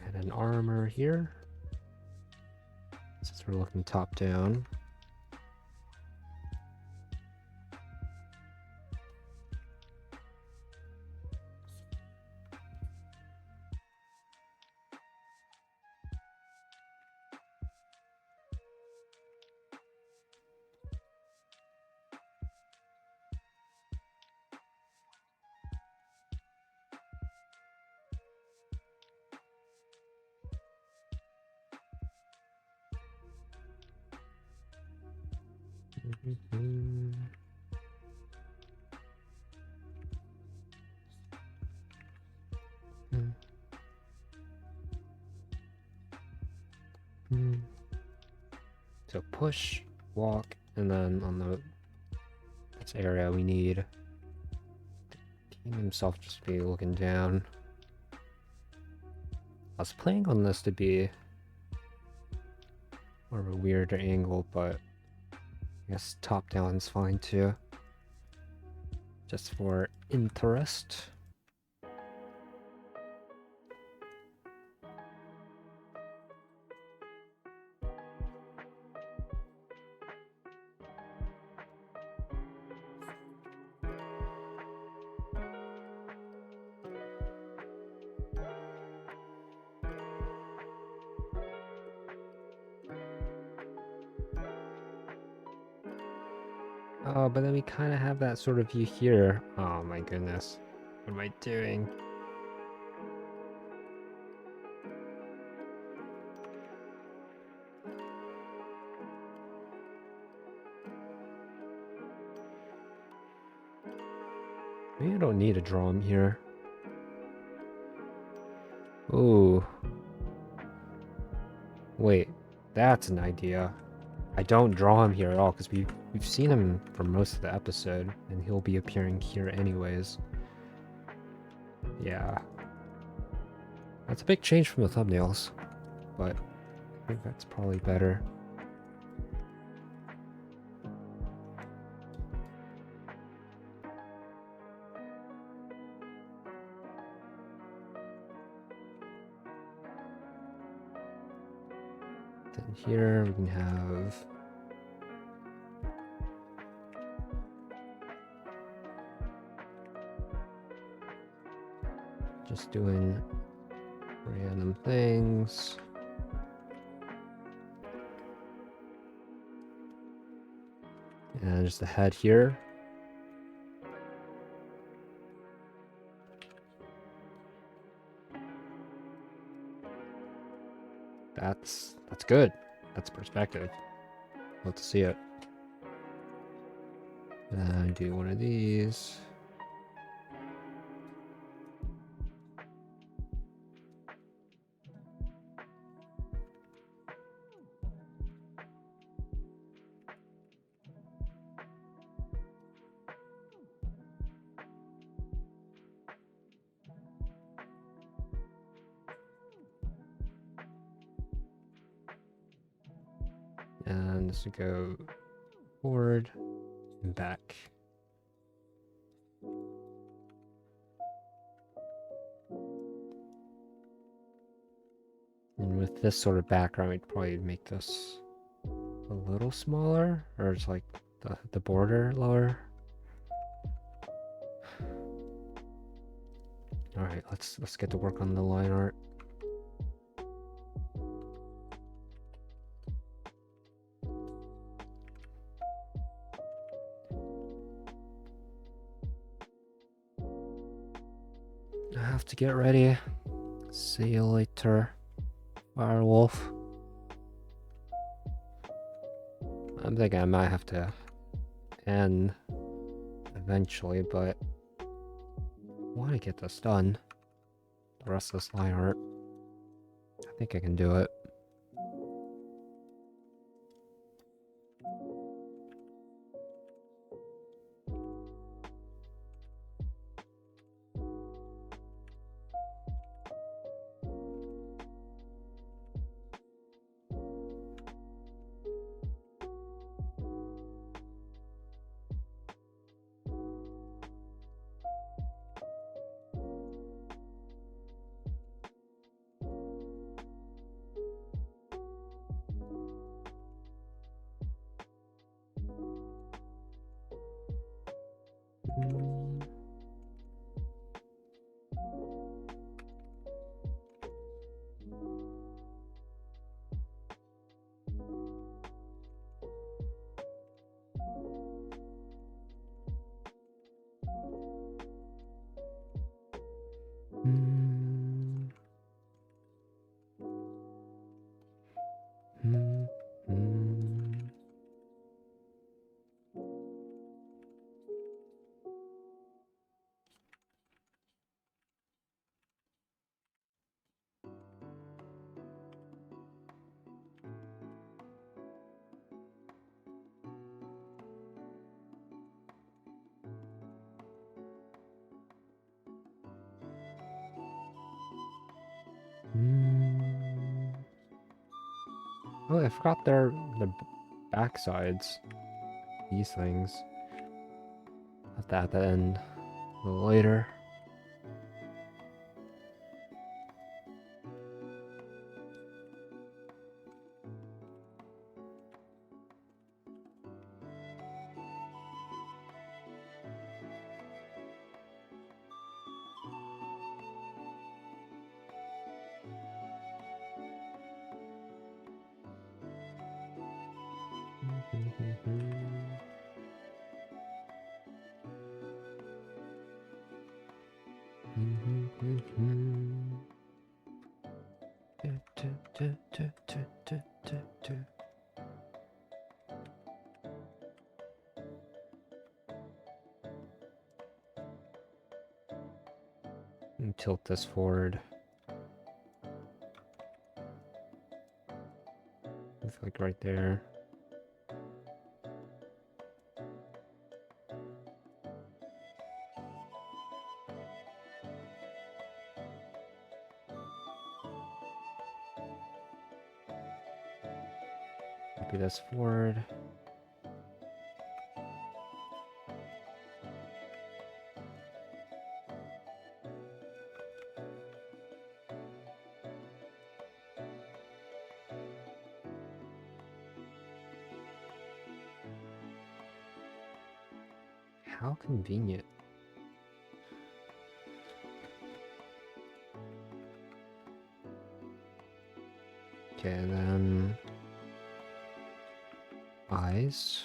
Add an armor here. Since we're looking top down. Mm-hmm. Mm-hmm. So push, walk, and then on the this area we need King himself just be looking down. I was planning on this to be more of a weirder angle, but I guess top down is fine too. Just for interest. Oh, but then we kind of have that sort of view here. Oh my goodness. What am I doing? Maybe I don't need to draw him here. Ooh. Wait, that's an idea. I don't draw him here at all because we've seen him for most of the episode, and he'll be appearing here anyways. Yeah. That's a big change from the thumbnails, but I think that's probably better. Then here we can have just doing random things. And just the head here. That's good. That's perspective. Love to see it. And do one of these. And this will go forward and back. And with this sort of background, we'd probably make this a little smaller, or just like the border lower. All right, let's get to work on the line art. I have to get ready. See you later, Firewolf. I'm thinking I might have to end eventually, but I want to get this done. The rest of this line art. I think I can do it. Oh, I forgot the back sides. These things. At the end. A little later. And tilt this forward. It's like right there. Copy this forward. How convenient. Okay, then eyes.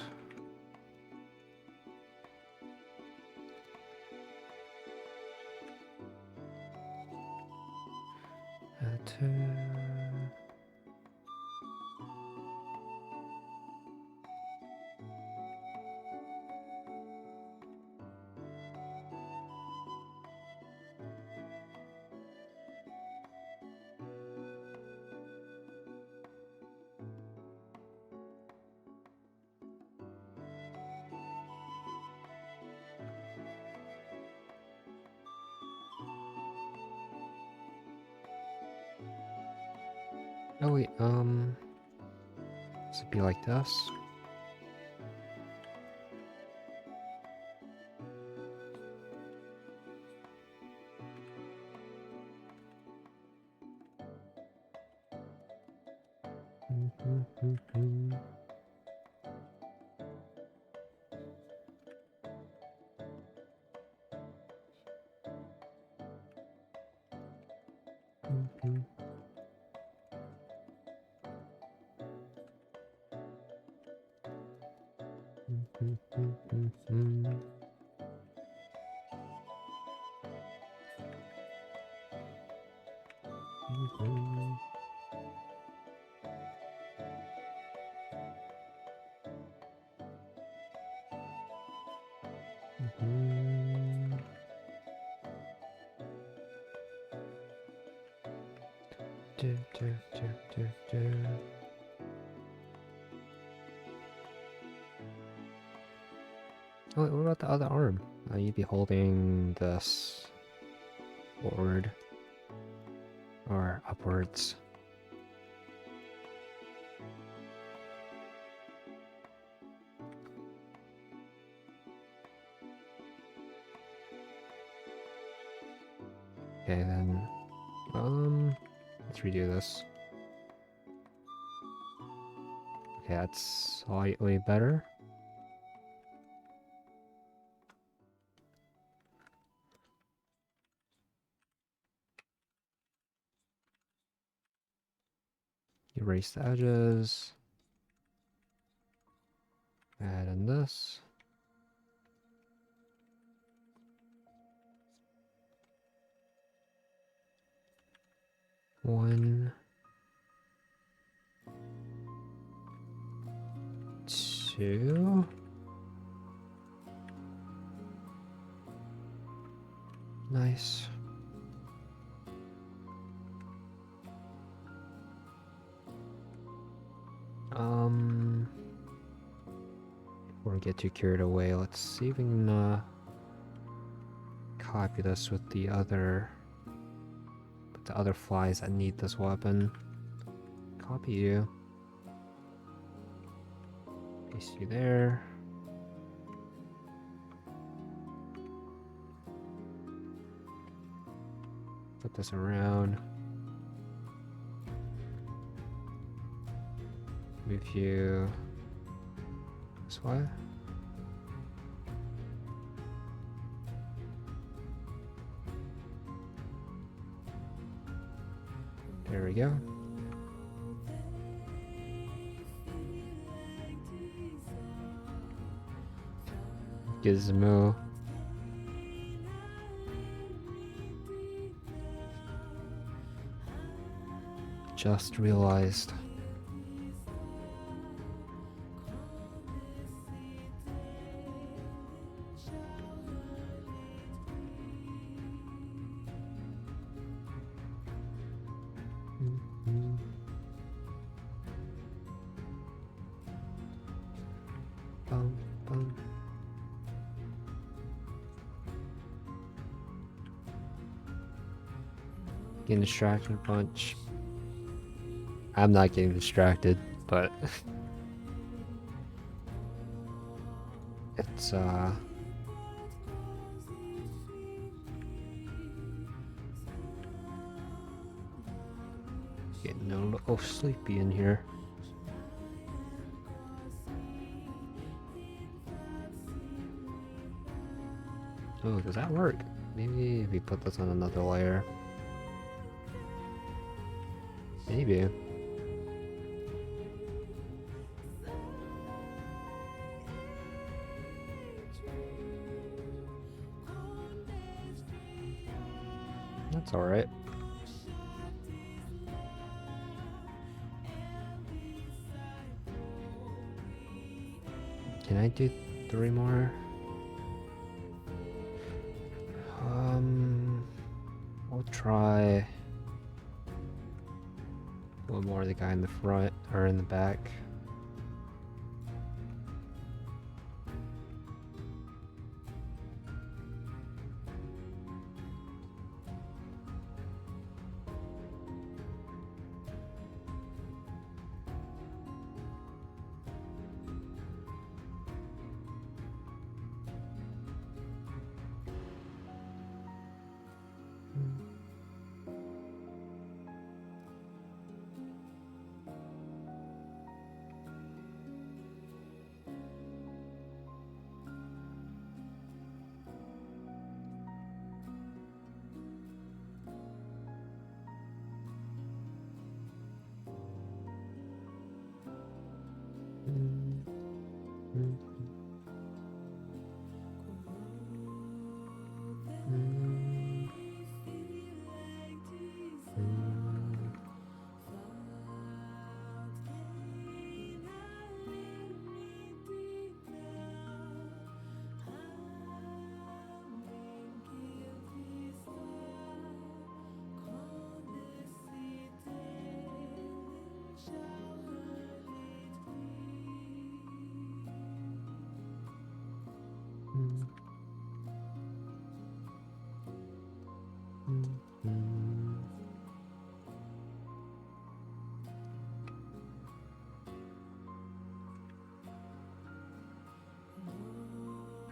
Oh wait, does it be like this? Oh, wait, what about the other arm? You'd be holding this forward or upwards. Okay, then, let's redo this. Okay, that's slightly better. erase the edges. Add in this. One, two. Nice. Before we get too carried away, let's see if we can copy this with the other flies that need this weapon. Copy you. Paste you there. Flip this around. Move you this way. There we go. Gizmo. Just realized. Bum, bum. Getting distracted a bunch. I'm not getting distracted, but it's getting a little sleepy in here. Oh, does that work? Maybe if we put this on another layer. Maybe. That's alright. Can I do 3 more? We'll try one more of the guy in the front or in the back.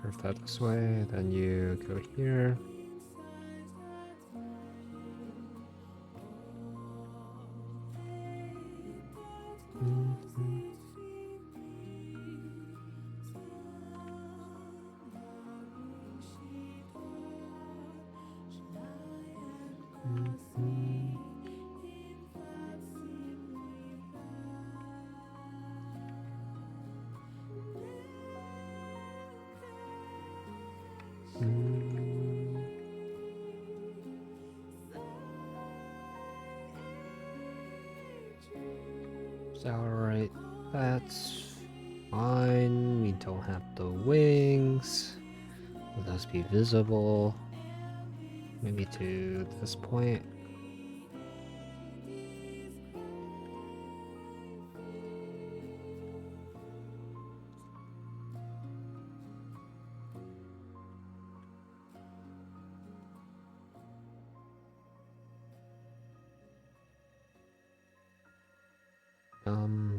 Curve that this way, then you go here. Alright, that's fine. We don't have the wings. Will those be visible? Maybe to this point.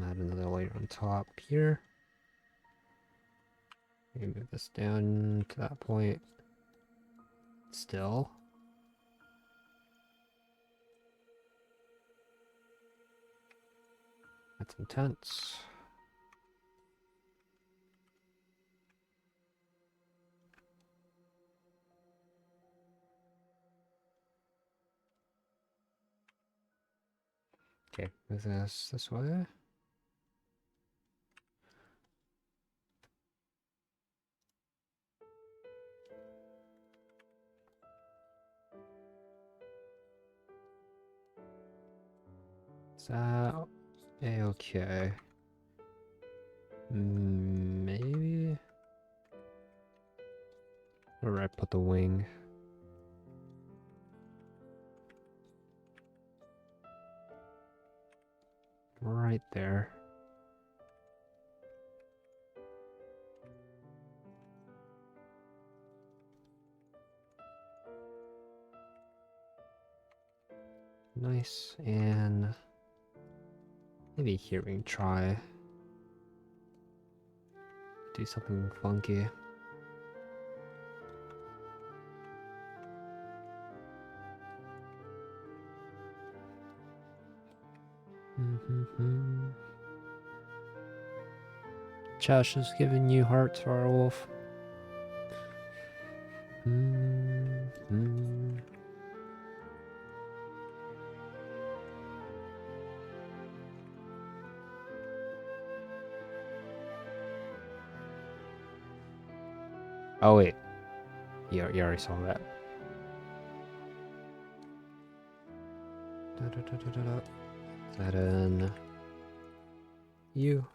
Add another layer on top here. Maybe move this down to that point. Still. That's intense. Okay, move this way. Is that okay? Maybe. Where I put the wing? Right there. Nice, and maybe here we can try do something funky. Josh is giving you hearts, Farwolf. Oh wait, you already saw that. That in you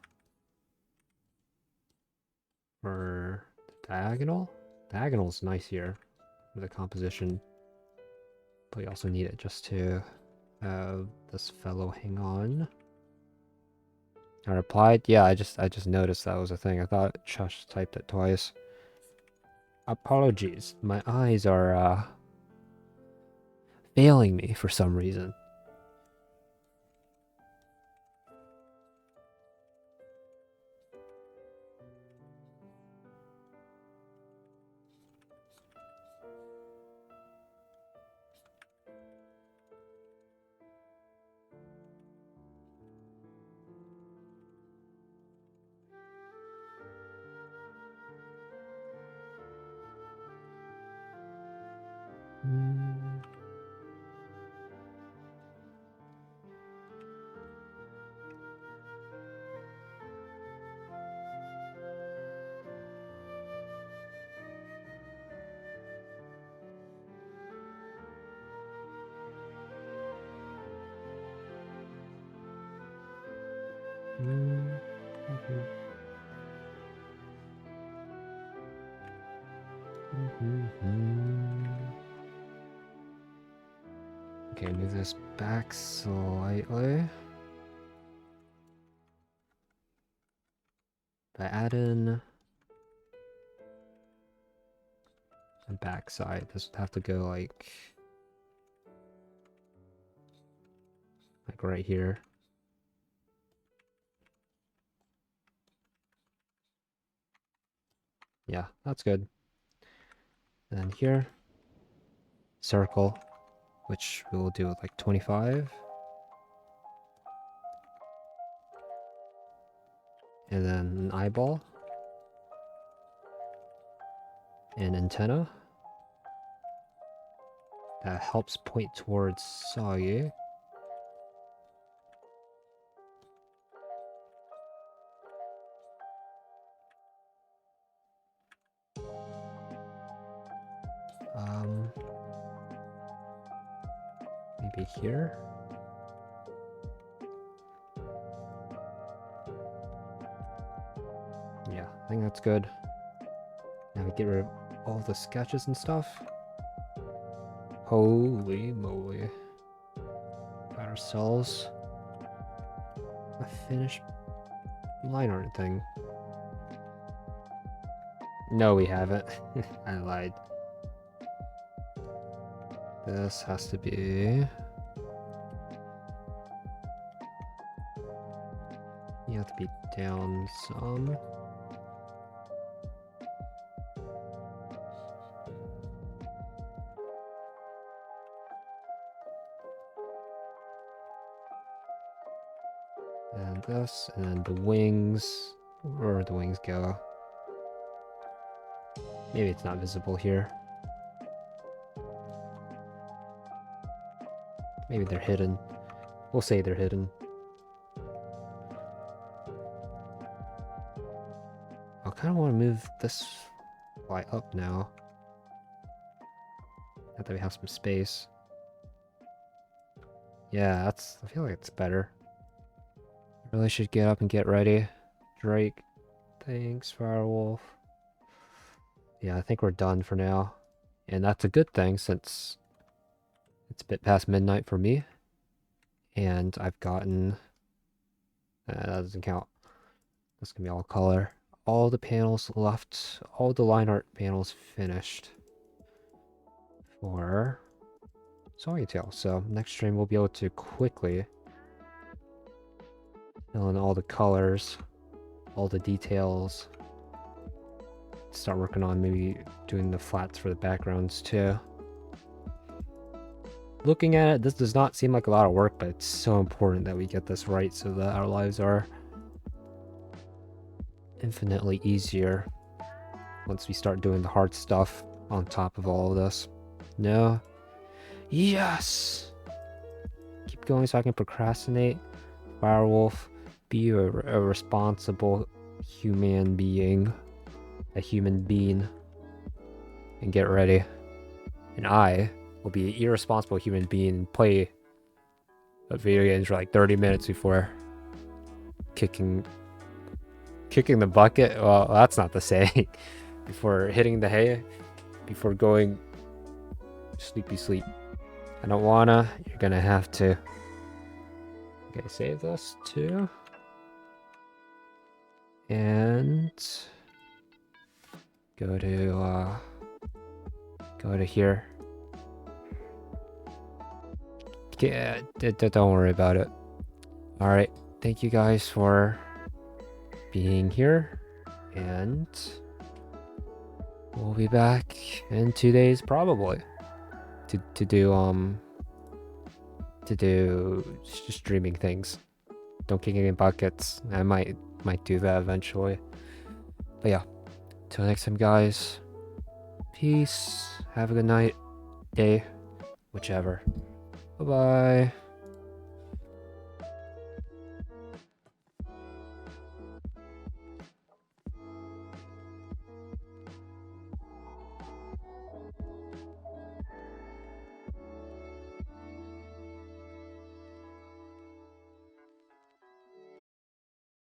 for the diagonal. Diagonal's nice here for the composition, but you also need it just to have this fellow hang on. I replied, yeah, I just noticed that was a thing. I thought Chush typed it twice. Apologies, my eyes are failing me for some reason. Okay, move this back slightly. If I add in a backside, this would have to go like right here. Yeah, that's good. And then here, circle, which we will do with like 25. And then an eyeball. An antenna. That helps point towards Soggy. Maybe here. Yeah, I think that's good. Now we get rid of all the sketches and stuff. Holy moly. Got ourselves a finished line art thing. No, we haven't. I lied. This has to be... You have to be down some. And this, and then the wings. Where the wings go? Maybe it's not visible here. Maybe they're hidden. We'll say they're hidden. I kind of want to move this fly up now. Now that we have some space. Yeah, I feel like it's better. Really should get up and get ready. Drake. Thanks, Firewolf. Yeah, I think we're done for now. And that's a good thing since it's a bit past midnight for me. And I've gotten... that doesn't count. That's gonna be all color. All the panels left. All the line art panels finished. For Soggytale. So next stream we'll be able to quickly fill in all the colors. All the details. Start working on maybe doing the flats for the backgrounds too. Looking at it, this does not seem like a lot of work, but it's so important that we get this right so that our lives are infinitely easier once we start doing the hard stuff on top of all of this. No. Yes! Keep going so I can procrastinate. Firewolf, be a responsible human being. A human being. And get ready. And I will be an irresponsible human being and play video games for like 30 minutes before kicking the bucket. Well, that's not the saying. Before hitting the hay, before going sleepy sleep. I don't wanna. You're gonna have to. Okay, save this too. And go to here. Yeah, don't worry about it. All right, thank you guys for being here, and we'll be back in 2 days probably to do streaming things. Don't kick any buckets. I might do that eventually. But yeah, till next time, guys. Peace. Have a good night, day, whichever. Bye bye.